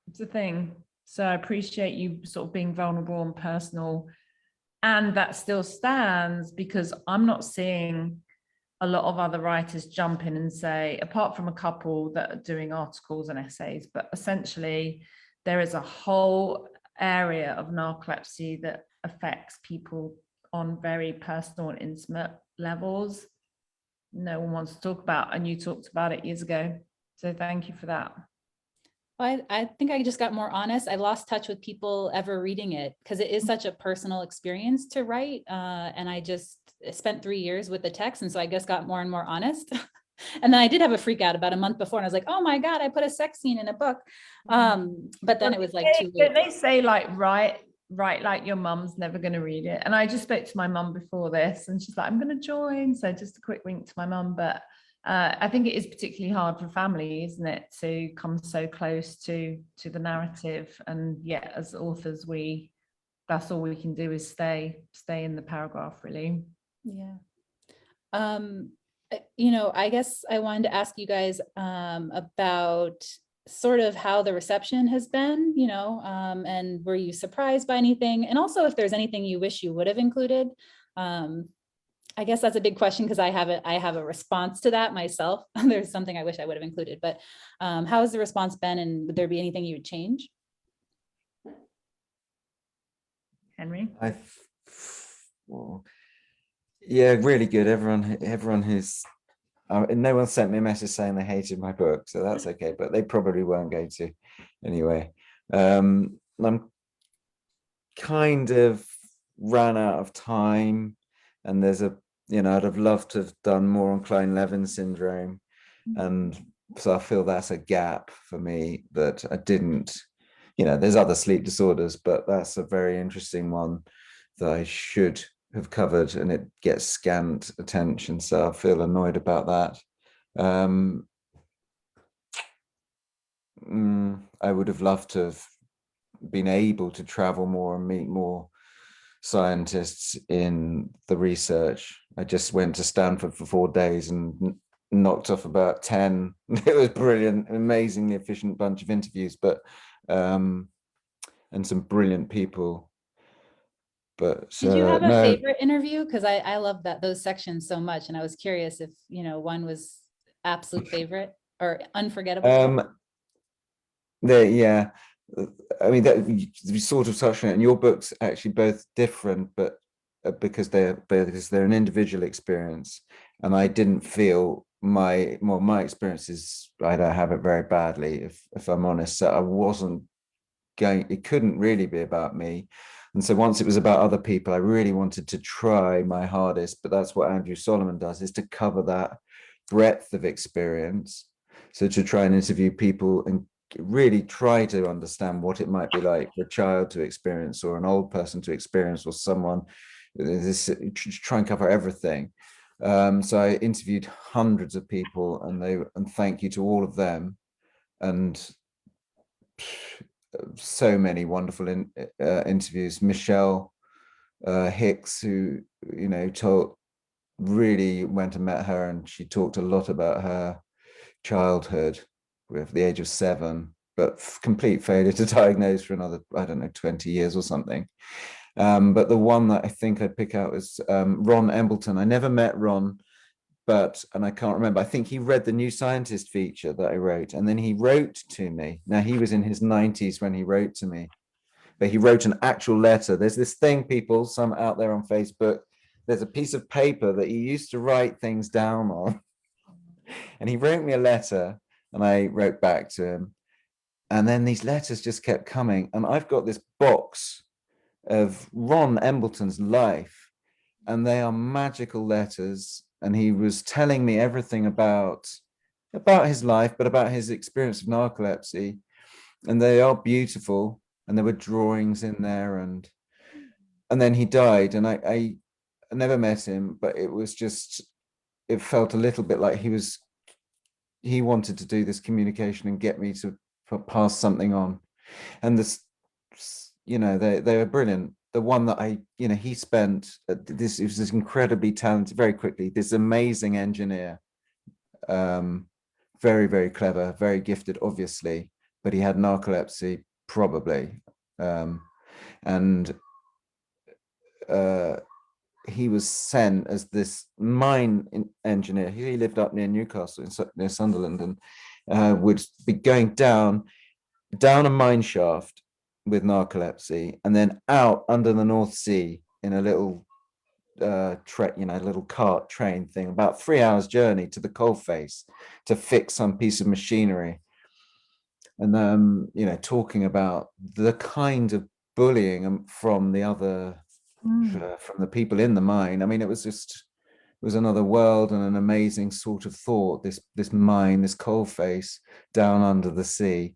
it's a thing. So I appreciate you sort of being vulnerable and personal. And that still stands, because I'm not seeing a lot of other writers jump in and say, apart from a couple that are doing articles and essays, but essentially there is a whole area of narcolepsy that affects people on very personal and intimate levels no one wants to talk about, and you talked about it years ago. So thank you for that. I think I just got more honest. I lost touch with people ever reading it because it is such a personal experience to write. And I just spent 3 years with the text. And so I guess got more and more honest. And then I did have a freak out about a month before. And I was like, oh my God, I put a sex scene in a book. But then it was like too late. They say like, write like your mum's never going to read it. And I just spoke to my mum before this and she's like, I'm going to join. So just a quick wink to my mum. But I think it is particularly hard for family, isn't it, to come so close to the narrative. And yet, as authors, that's all we can do is stay in the paragraph, really. Yeah. I guess I wanted to ask you guys about sort of how the reception has been, and were you surprised by anything? And also if there's anything you wish you would have included. I guess that's a big question because I have a response to that myself. There's something I wish I would have included, but how has the response been, and would there be anything you would change? Henry? Yeah, really good. Everyone who's no one sent me a message saying they hated my book, so that's okay, but they probably weren't going to anyway. I'm kind of ran out of time, and there's I'd have loved to have done more on Klein-Levin syndrome, and so I feel that's a gap for me that I didn't. There's other sleep disorders, but that's a very interesting one that I should have covered, and it gets scant attention, so I feel annoyed about that. I would have loved to have been able to travel more and meet more scientists in the research. I just went to Stanford for 4 days and knocked off about 10. It was brilliant, amazingly efficient bunch of interviews, but and some brilliant people. But Did you have a no, favorite interview? Because I love those sections so much, and I was curious if one was absolute favorite or unforgettable. yeah, I mean that we sort of touched on it, and your books actually both different, but because they're an individual experience, and I didn't feel my experience is, I don't have it very badly, if I'm honest. So I wasn't going, it couldn't really be about me. And so once it was about other people, I really wanted to try my hardest, but that's what Andrew Solomon does, is to cover that breadth of experience. So to try and interview people and really try to understand what it might be like for a child to experience, or an old person to experience, or someone, try and cover everything. So I interviewed hundreds of people, and thank you to all of them. And so many wonderful interviews. Michelle Hicks, who really went and met her, and she talked a lot about her childhood with the age of 7, but complete failure to diagnose for another, I don't know, 20 years or something. But the one that I think I'd pick out is Ron Embleton. I never met Ron, and I can't remember. I think he read the New Scientist feature that I wrote, and then he wrote to me. Now, he was in his 90s when he wrote to me, but he wrote an actual letter. There's this thing, people, some out there on Facebook, there's a piece of paper that he used to write things down on. And he wrote me a letter, and I wrote back to him. And then these letters just kept coming. And I've got this box of Ron Embleton's life, and they are magical letters. And he was telling me everything about his life, but about his experience of narcolepsy. And they are beautiful. And there were drawings in there. And then he died. And I never met him, but it was just, it felt a little bit like he wanted to do this communication and get me to pass something on. And this, they were brilliant. The one that he spent this, it was this incredibly talented, very quickly, this amazing engineer, very, very clever, very gifted, obviously, but he had narcolepsy, probably. And he was sent as this mine engineer. He lived up near Newcastle, near Sunderland, and would be going down a mine shaft with narcolepsy, and then out under the North Sea in a little little cart train thing, about 3 hours journey to the coalface to fix some piece of machinery. And talking about the kind of bullying from the other from the people in the mine. I mean, it was another world, and an amazing sort of thought, this mine, this coalface down under the sea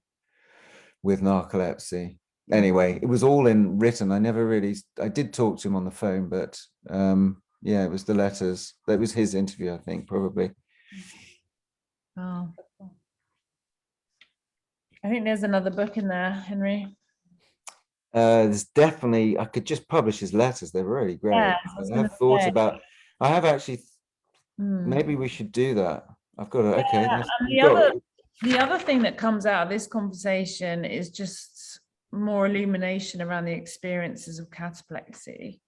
with narcolepsy. Anyway, it was all in written. I did talk to him on the phone, but it was the letters. That was his interview, I think, probably. Oh, I think there's another book in there, Henry. There's definitely, I could just publish his letters. They're really great. Yeah, I have thoughts about, I have actually, maybe we should do that. I've got to, okay. And the other thing that comes out of this conversation is just more illumination around the experiences of cataplexy.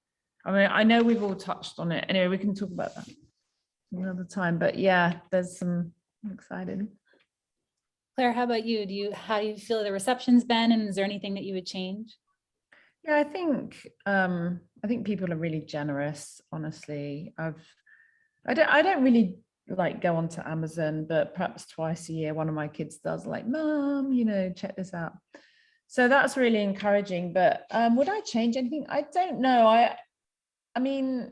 I mean, I know we've all touched on it. Anyway, we can talk about that another time, but yeah, I'm excited. Claire, how about you? How do you feel the reception's been, and is there anything that you would change? Yeah, I think people are really generous, honestly. I don't really like go onto Amazon, but perhaps twice a year one of my kids does, like, Mom, check this out. So that's really encouraging. But would I change anything? I don't know. I mean,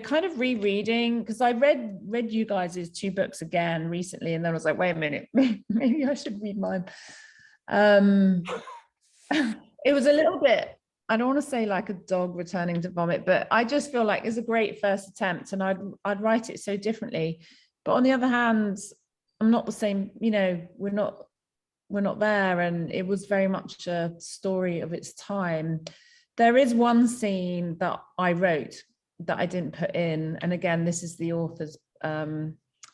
kind of rereading, because I read you guys' 2 books again recently, and then I was like, wait a minute, maybe I should read mine. It was a little bit, I don't want to say like a dog returning to vomit, but I just feel like it's a great first attempt, and I'd write it so differently. But on the other hand, I'm not the same, we're not there, and it was very much a story of its time. There is one scene that I wrote that I didn't put in, and again, this is the author's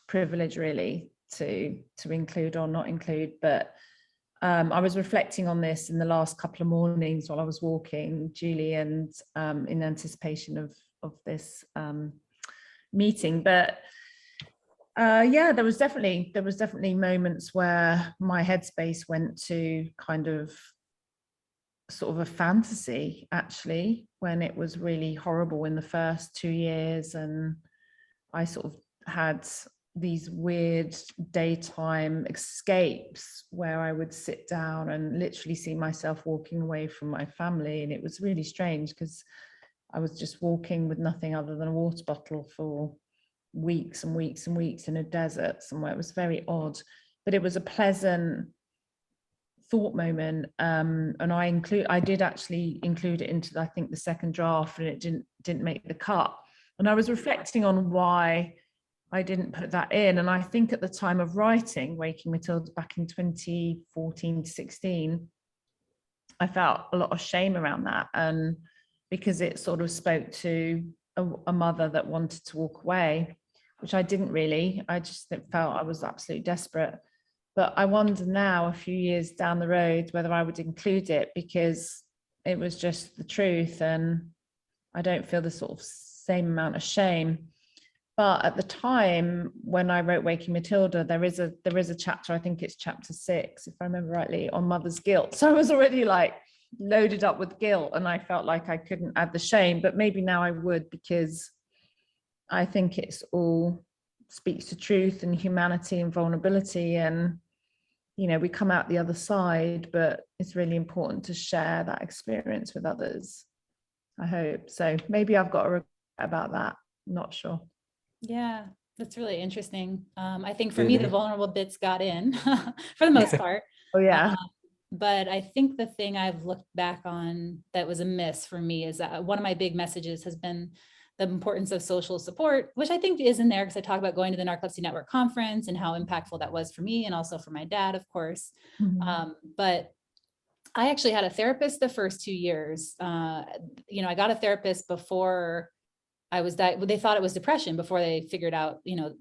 privilege really to include or not include, but I was reflecting on this in the last couple of mornings while I was walking, Julie, and in anticipation of this meeting. But yeah, there was definitely moments where my headspace went to kind of sort of a fantasy, actually, when it was really horrible in the first 2 years, and I sort of had these weird daytime escapes where I would sit down and literally see myself walking away from my family. And it was really strange because I was just walking with nothing other than a water bottle for weeks and weeks and weeks in a desert somewhere. It was very odd, but it was a pleasant thought moment. And I did actually include it into, I think, the second draft, and it didn't make the cut. And I was reflecting on why I didn't put that in. And I think at the time of writing Waking Mathilda back in 2014 to 16, I felt a lot of shame around that. And because it sort of spoke to a mother that wanted to walk away, which I didn't really. I just felt I was absolutely desperate. But I wonder now, a few years down the road, whether I would include it, because it was just the truth and I don't feel the sort of same amount of shame. But at the time when I wrote Waking Mathilda, there is a chapter, I think it's chapter 6, if I remember rightly, on mother's guilt. So I was already like loaded up with guilt, and I felt like I couldn't add the shame, but maybe now I would, because I think it's all speaks to truth and humanity and vulnerability, and you know, we come out the other side, but it's really important to share that experience with others, I hope. So maybe I've got a regret about that, I'm not sure. Yeah, that's really interesting. I think for me, the vulnerable bits got in for the most part. Oh yeah. But I think the thing I've looked back on that was a miss for me is that one of my big messages has been the importance of social support, which I think is in there because I talk about going to the Narcolepsy Network conference and how impactful that was for me and also for my dad, of course. Mm-hmm. But I actually had a therapist the first 2 years. You know, I got a therapist before I was they thought it was depression before they figured out, you know,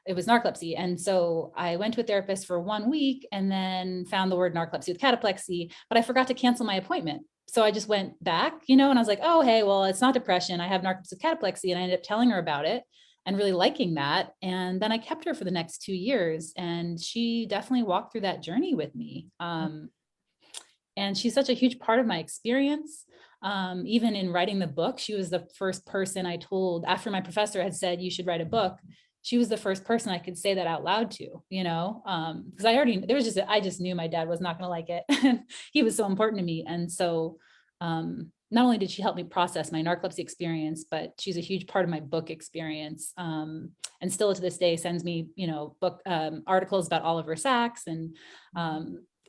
it was narcolepsy. And so I went to a therapist for 1 week and then found the word narcolepsy with cataplexy, but I forgot to cancel my appointment. So I just went back, you know, and I was like, oh, hey, well, it's not depression. I have narcolepsy with cataplexy. And I ended up telling her about it and really liking that. And then I kept her for the next 2 years. And she definitely walked through that journey with me. And she's such a huge part of my experience. Even in writing the book, she was the first person I told, after my professor had said, you should write a book. She was the first person I could say that out loud to, you know, because I just knew my dad was not going to like it. He was so important to me. And so not only did she help me process my narcolepsy experience, but she's a huge part of my book experience. And still to this day sends me, you know, book articles about Oliver Sacks. And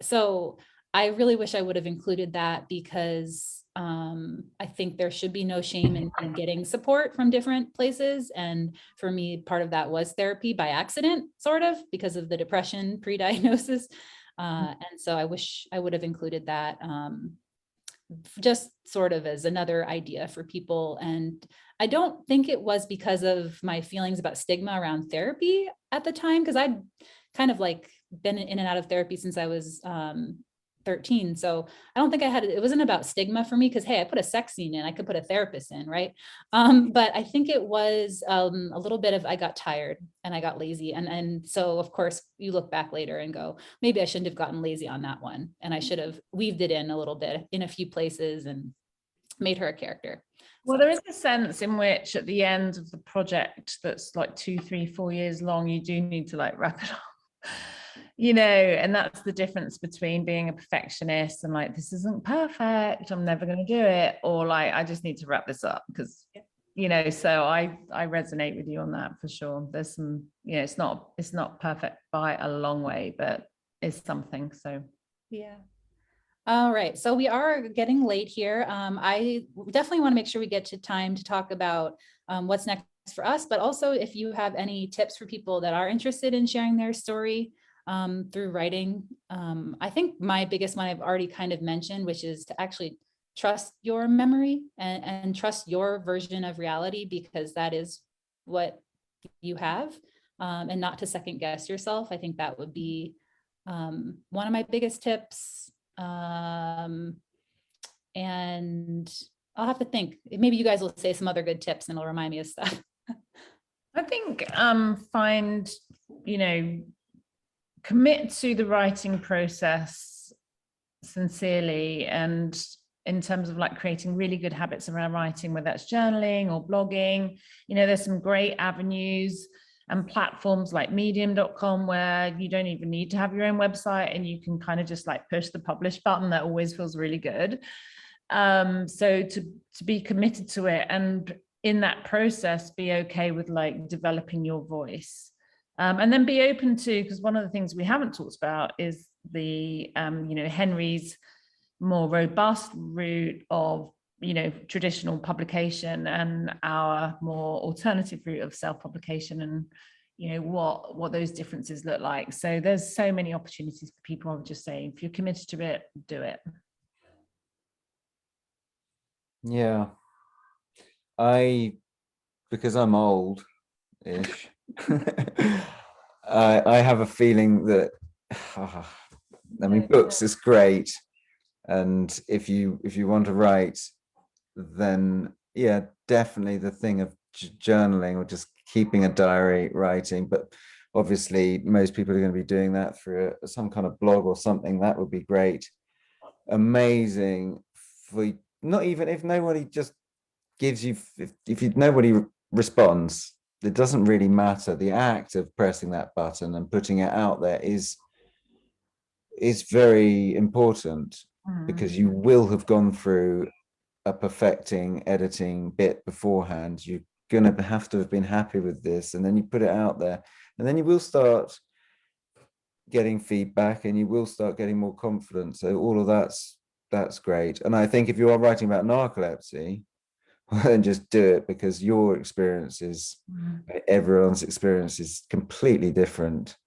so I really wish I would have included that, because I think there should be no shame in getting support from different places. And for me, part of that was therapy by accident, sort of, because of the depression pre-diagnosis. And so I wish I would have included that just sort of as another idea for people. And I don't think it was because of my feelings about stigma around therapy at the time, because I'd kind of like been in and out of therapy since I was 13. So I don't think it wasn't about stigma for me, because, hey, I put a sex scene in, I could put a therapist in, right? But I think it was a little bit of, I got tired and I got lazy. And so of course you look back later and go, maybe I shouldn't have gotten lazy on that one. And I should have weaved it in a little bit in a few places and made her a character. Well, there is a sense in which at the end of the project that's like 2, 3, 4 years long, you do need to like wrap it up. You know, and that's the difference between being a perfectionist and like, this isn't perfect, I'm never going to do it, or like, I just need to wrap this up, because, you know, so I resonate with you on that for sure. There's some, you know, it's not perfect by a long way, but it's something. So yeah. All right, so we are getting late here. I definitely want to make sure we get to time to talk about what's next for us, but also if you have any tips for people that are interested in sharing their story through writing. I think my biggest one I've already kind of mentioned, which is to actually trust your memory and trust your version of reality, because that is what you have, and not to second guess yourself. I think that would be one of my biggest tips. And I'll have to think. Maybe you guys will say some other good tips and it'll remind me of stuff. I think find, commit to the writing process sincerely, and in terms of like creating really good habits around writing, whether that's journaling or blogging. There's some great avenues and platforms like medium.com where you don't even need to have your own website and you can kind of just like push the publish button. That always feels really good. So to be committed to it, and in that process be okay with like developing your voice, and then be open to, because one of the things we haven't talked about is the Henry's more robust route of traditional publication and our more alternative route of self-publication, and what those differences look like. So there's so many opportunities for people. I would just say, if you're committed to it, do it. Yeah, because I'm old-ish, I have a feeling that, I mean, books is great, and if you want to write, then yeah, definitely the thing of journaling or just keeping a diary, writing. But obviously most people are going to be doing that through some kind of blog or something. That would be great, amazing. For not even if nobody just gives you, if nobody responds, it doesn't really matter. The act of pressing that button and putting it out there is very important, because you will have gone through a perfecting editing bit beforehand. You're gonna have to have been happy with this, and then you put it out there, and then you will start getting feedback and you will start getting more confidence. So all of that's great. And I think if you are writing about narcolepsy, then just do it, because your experience is, everyone's experience is completely different,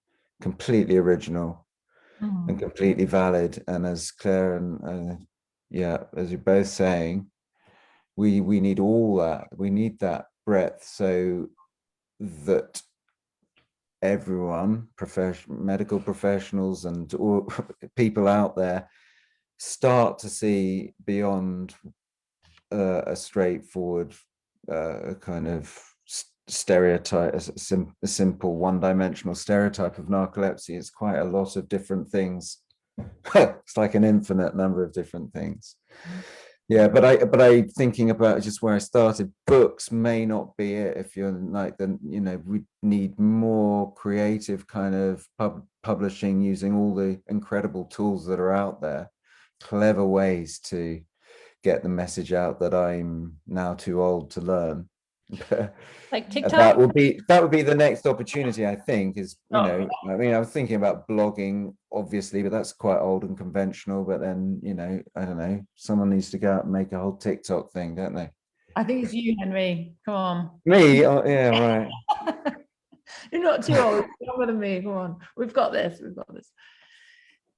completely original, and completely valid. And as Claire and yeah, as you're both saying, we need all that. We need that breadth, so that everyone, medical professionals and all people out there, start to see beyond a straightforward kind of stereotype, a simple one-dimensional stereotype of narcolepsy. It's quite a lot of different things. It's like an infinite number of different things. Yeah, but I thinking about just where I started, books may not be it. If you're like, then we need more creative kind of publishing, using all the incredible tools that are out there, clever ways to get the message out that I'm now too old to learn. Like TikTok? That would be the next opportunity, I think, is, I mean, I was thinking about blogging, obviously, but that's quite old and conventional. But then, I don't know, someone needs to go out and make a whole TikTok thing, don't they? I think it's you, Henry. Come on. Me? Oh, yeah, right. You're not too old. You're younger than me. Come on. We've got this.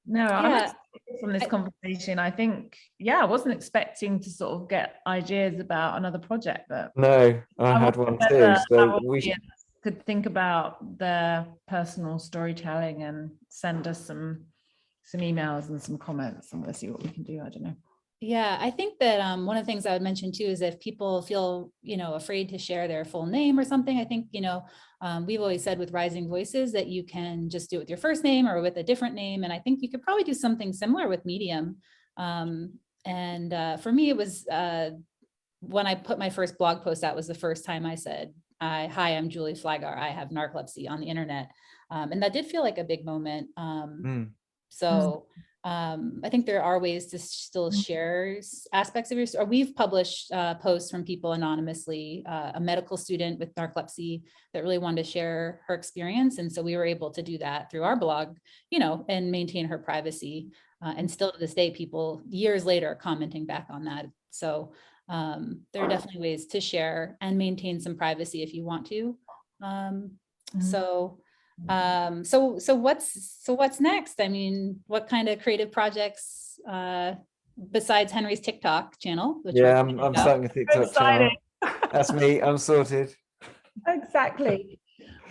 No, I'm excited from this conversation. I think, I wasn't expecting to sort of get ideas about another project, but no, I had one too. So we could think about their personal storytelling and send us some emails and some comments, and we'll see what we can do. I don't know. Yeah, I think that one of the things I would mention too is if people feel, afraid to share their full name or something, I think, we've always said with Rising Voices that you can just do it with your first name or with a different name. And I think you could probably do something similar with Medium. For me, it was when I put my first blog post out was the first time I said, hi, I'm Julie Flygare. I have narcolepsy on the internet. And that did feel like a big moment. I think there are ways to still share aspects of your story. We've published posts from people anonymously, a medical student with narcolepsy that really wanted to share her experience. And so we were able to do that through our blog, and maintain her privacy. And still to this day, people years later are commenting back on that. So there are definitely ways to share and maintain some privacy if you want to. So what's next? I mean, what kind of creative projects besides Henry's TikTok channel, which Yeah, we're I'm about. starting a TikTok excited. channel. That's me. I'm sorted. Exactly.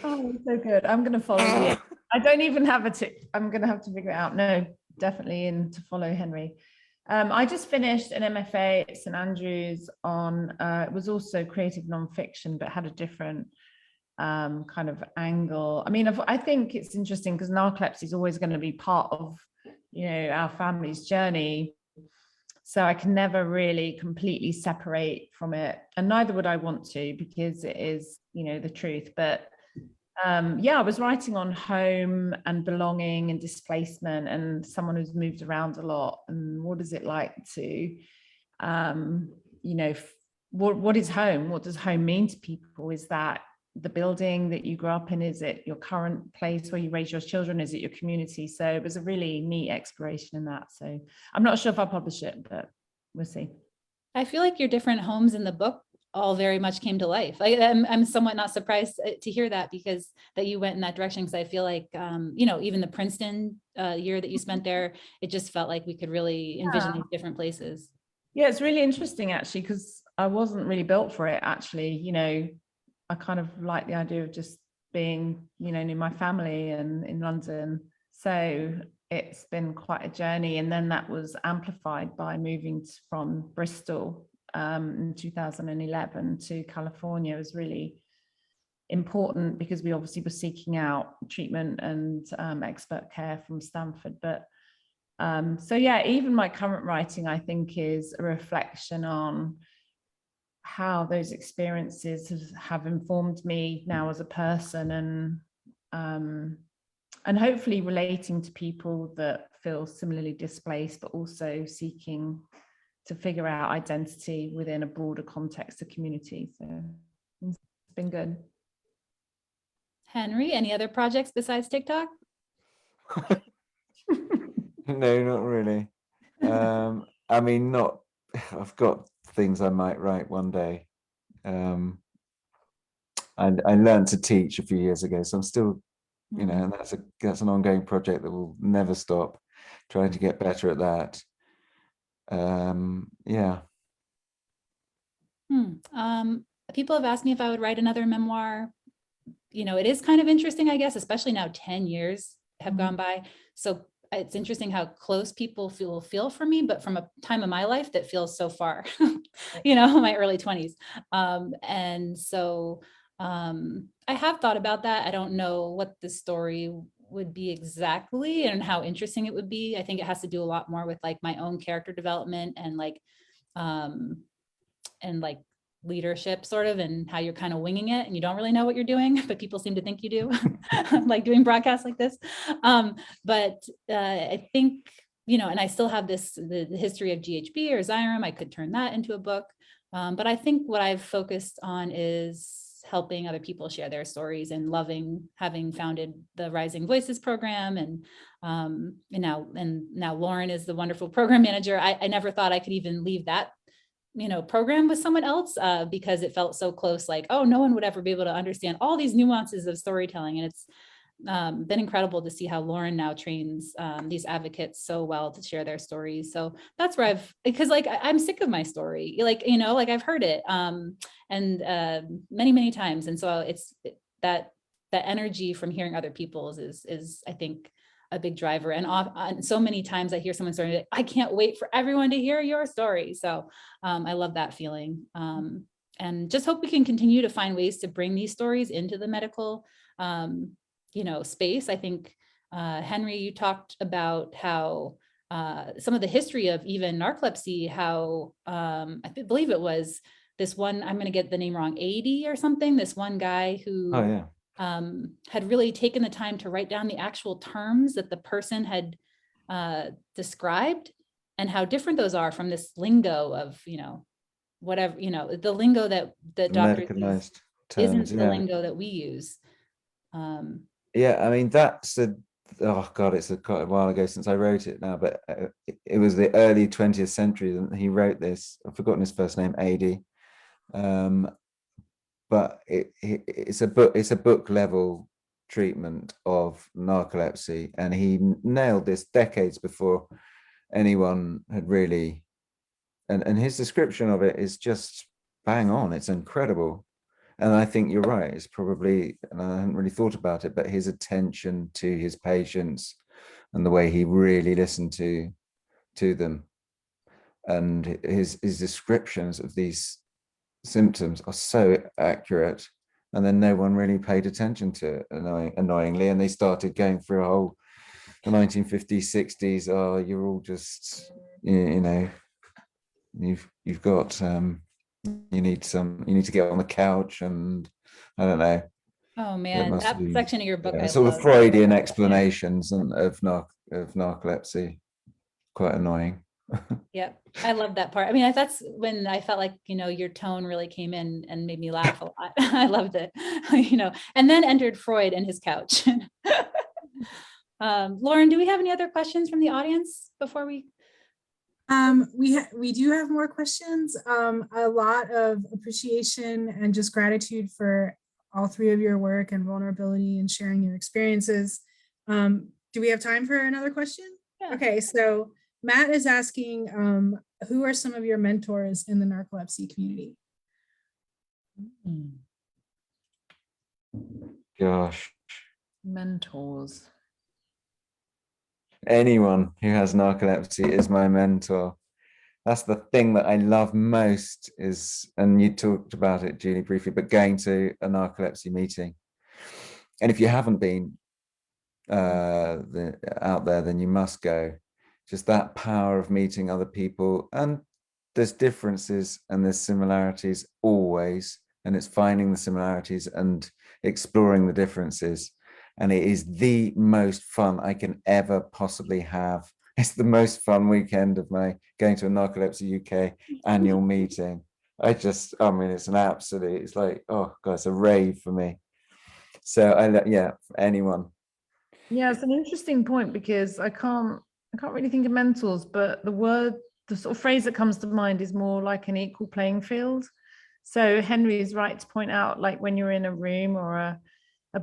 Oh, so good. I'm going to follow you. I don't even have a tick. I'm going to have to figure it out. No, definitely in to follow Henry. I just finished an MFA at St Andrews on, it was also creative nonfiction, but had a different kind of angle. I mean, I think it's interesting because narcolepsy is always going to be part of, you know, our family's journey. So I can never really completely separate from it. And neither would I want to, because it is, you know, the truth. But yeah, I was writing on home and belonging and displacement and someone who's moved around a lot. And what is it like to, you know, what is home? What does home mean to people? Is that the building that you grew up in? Is it your current place where you raise your children? Is it your community? So it was a really neat exploration in that. So I'm not sure if I'll publish it, but we'll see. I feel like your different homes in the book all very much came to life. I'm somewhat not surprised to hear that, because that you went in that direction. Because I feel like, you know, even the Princeton year that you spent there, it just felt like we could really envision these different places. Yeah, it's really interesting actually, because I wasn't really built for it actually. You know, I kind of like the idea of just being, you know, near my family and in London. So it's been quite a journey. And then that was amplified by moving from Bristol in 2011 to California. It was really important because we obviously were seeking out treatment and expert care from Stanford. But so yeah, even my current writing, I think, is a reflection on how those experiences have informed me now as a person, and hopefully relating to people that feel similarly displaced, but also seeking to figure out identity within a broader context of community. So it's been good. Henry, any other projects besides TikTok? No, not really. I mean, I've got things I might write one day. And I learned to teach a few years ago, so I'm still, you know, and that's an ongoing project that will never stop, trying to get better at that. Yeah. People have asked me if I would write another memoir. You know, it is kind of interesting, I guess, especially now 10 years have gone by. So it's interesting how close people feel for me, but from a time of my life that feels so far, you know, my early 20s. And so I have thought about that. I don't know what the story would be exactly and how interesting it would be. I think it has to do a lot more with like my own character development and like leadership sort of, and how you're kind of winging it and you don't really know what you're doing, but people seem to think you do, like doing broadcasts like this. But I think, you know, and I still have the history of GHB or Xyrem. I could turn that into a book. But I think what I've focused on is helping other people share their stories and having founded the Rising Voices program. And now Lauren is the wonderful program manager. I never thought I could even leave that, you know, program with someone else because it felt so close, like, oh, no one would ever be able to understand all these nuances of storytelling. And it's been incredible to see how Lauren now trains these advocates so well to share their stories. So that's where because like, I'm sick of my story, like, you know, like I've heard it many, many times. And so it's that energy from hearing other people's is I think a big driver. And so many times I hear someone saying, like, I can't wait for everyone to hear your story. So I love that feeling, and just hope we can continue to find ways to bring these stories into the medical, you know, space. I think, Henry, you talked about how some of the history of even narcolepsy, how I believe it was this one, I'm going to get the name wrong, 80 or something, this one guy who had really taken the time to write down the actual terms that the person had described, and how different those are from this lingo of, you know, whatever, you know, the lingo that doctors use isn't the lingo that we use. Yeah, I mean, oh God, it's quite a while ago since I wrote it now, but it was the early 20th century that he wrote this. I've forgotten his first name, AD. But it's a book level treatment of narcolepsy, and he nailed this decades before anyone had really, and his description of it is just bang on. It's incredible. And I think you're right. It's probably, and I hadn't really thought about it, but his attention to his patients and the way he really listened to them, and his descriptions of these symptoms are so accurate. And then no one really paid attention to it, annoyingly, and they started going through a whole the 1950s, 60s. Oh, you're all just, you know, you've got you need to get on the couch, and I don't know. Oh It man, must that be, section of your book, I sort of love. Freudian explanations of narcolepsy. Quite annoying. Yep, I love that part. I mean, that's when I felt like, you know, your tone really came in and made me laugh a lot. I loved it, you know, and then entered Freud and his couch. Lauren, do we have any other questions from the audience before we? We do have more questions. A lot of appreciation and just gratitude for all three of your work and vulnerability and sharing your experiences. Do we have time for another question? Yeah. Okay, so Matt is asking, who are some of your mentors in the narcolepsy community? Gosh, Mentors. anyone who has narcolepsy is my mentor. That's the thing that I love most is, and you talked about it, Julie, briefly, but going to a narcolepsy meeting. And if you haven't been out there, then you must go. Just that power of meeting other people, and there's differences and there's similarities always, and it's finding the similarities and exploring the differences. And it is the most fun I can ever possibly have. It's the most fun weekend of my going to a Narcolepsy UK annual meeting. I mean, it's an absolute, it's like, oh God, it's a rave for me. So yeah, anyone. Yeah, it's an interesting point, because I can't really think of mentors, but the sort of phrase that comes to mind is more like an equal playing field. So Henry is right to point out, like when you're in a room or a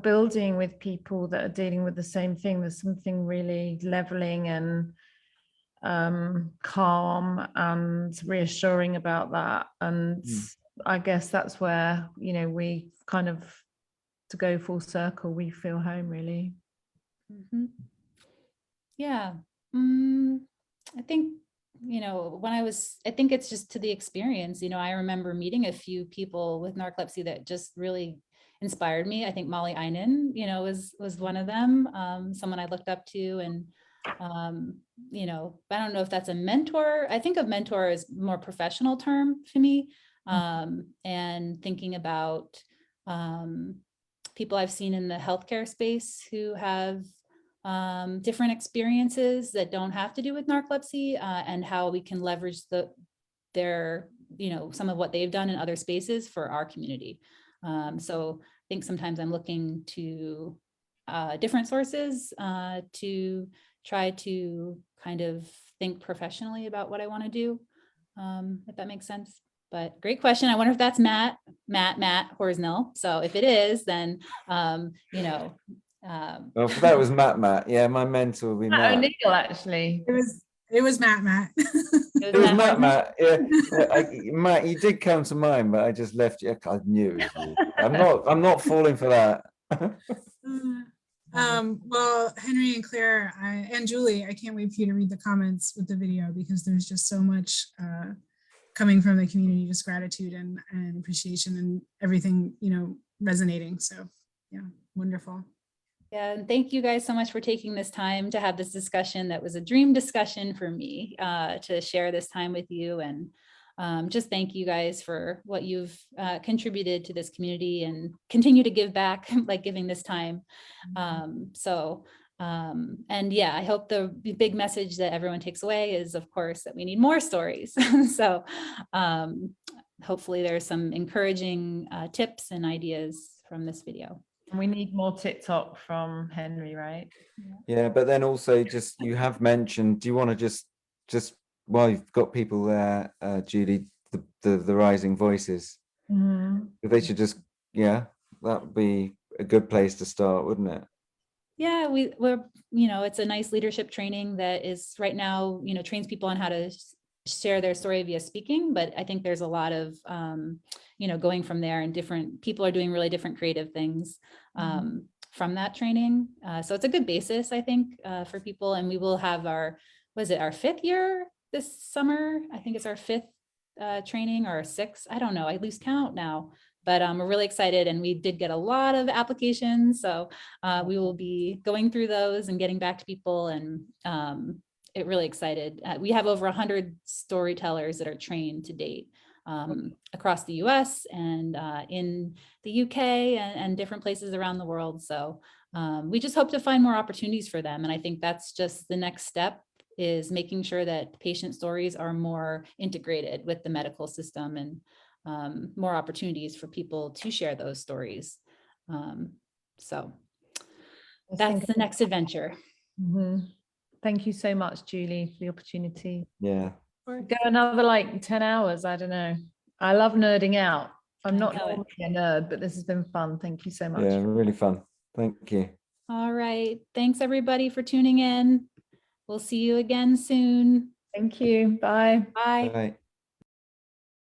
building with people that are dealing with the same thing, there's something really leveling and calm and reassuring about that. And I guess that's where, you know, we kind of, to go full circle, we feel home, really. Mm-hmm. Yeah. I think, you know, I think it's just to the experience. You know, I remember meeting a few people with narcolepsy that just really inspired me. I think Molly Einen, you know, was one of them, someone I looked up to. And, you know, I don't know if that's a mentor. I think of mentor as more professional term for me. And thinking about people I've seen in the healthcare space who have different experiences that don't have to do with narcolepsy, and how we can leverage their, you know, some of what they've done in other spaces for our community. So I think sometimes I'm looking to different sources to try to kind of think professionally about what I want to do, if that makes sense. But great question. I wonder if that's Matt Horsnell. So if it is, then, you know, Well, that was Matt. Yeah, my mentor will be Matt. O'Neill, actually. It was Matt. It was Matt. Yeah, Matt, you did come to mind, but I just left you. I knew it was you. I'm not falling for that. Well, Henry and Claire and Julie, I can't wait for you to read the comments with the video, because there's just so much coming from the community, just gratitude and appreciation and everything, you know, resonating. So yeah, wonderful. Yeah, and thank you guys so much for taking this time to have this discussion. That was a dream discussion for me, to share this time with you. And just thank you guys for what you've contributed to this community and continue to give back, like giving this time. And yeah, I hope the big message that everyone takes away is, of course, that we need more stories. So hopefully there's some encouraging tips and ideas from this video. And we need more TikTok from Henry, right? Yeah, but then also, just, you have mentioned, do you want to just while you've got people there, Julie, the rising voices, they should just, yeah, that would be a good place to start, wouldn't it? Yeah, we're, it's a nice leadership training that is right now, trains people on how to share their story via speaking, but I think there's a lot of, going from there, and different people are doing really different creative things from that training. So it's a good basis, I think, for people. And we will have our 5th year this summer? I think it's our 5th training, or 6th. I don't know. I lose count now. But we're really excited, and we did get a lot of applications. So we will be going through those and getting back to people, and really excited. We have over 100 storytellers that are trained to date across the US and in the UK and different places around the world. So we just hope to find more opportunities for them. And I think that's just the next step, is making sure that patient stories are more integrated with the medical system, and more opportunities for people to share those stories. So that's the next adventure. Thank you so much, Julie, for the opportunity. Yeah. Go another like 10 hours. I don't know. I love nerding out. I'm not normally a nerd, but this has been fun. Thank you so much. Yeah, really fun. Thank you. All right. Thanks everybody for tuning in. We'll see you again soon. Thank you. Bye. Bye. Bye.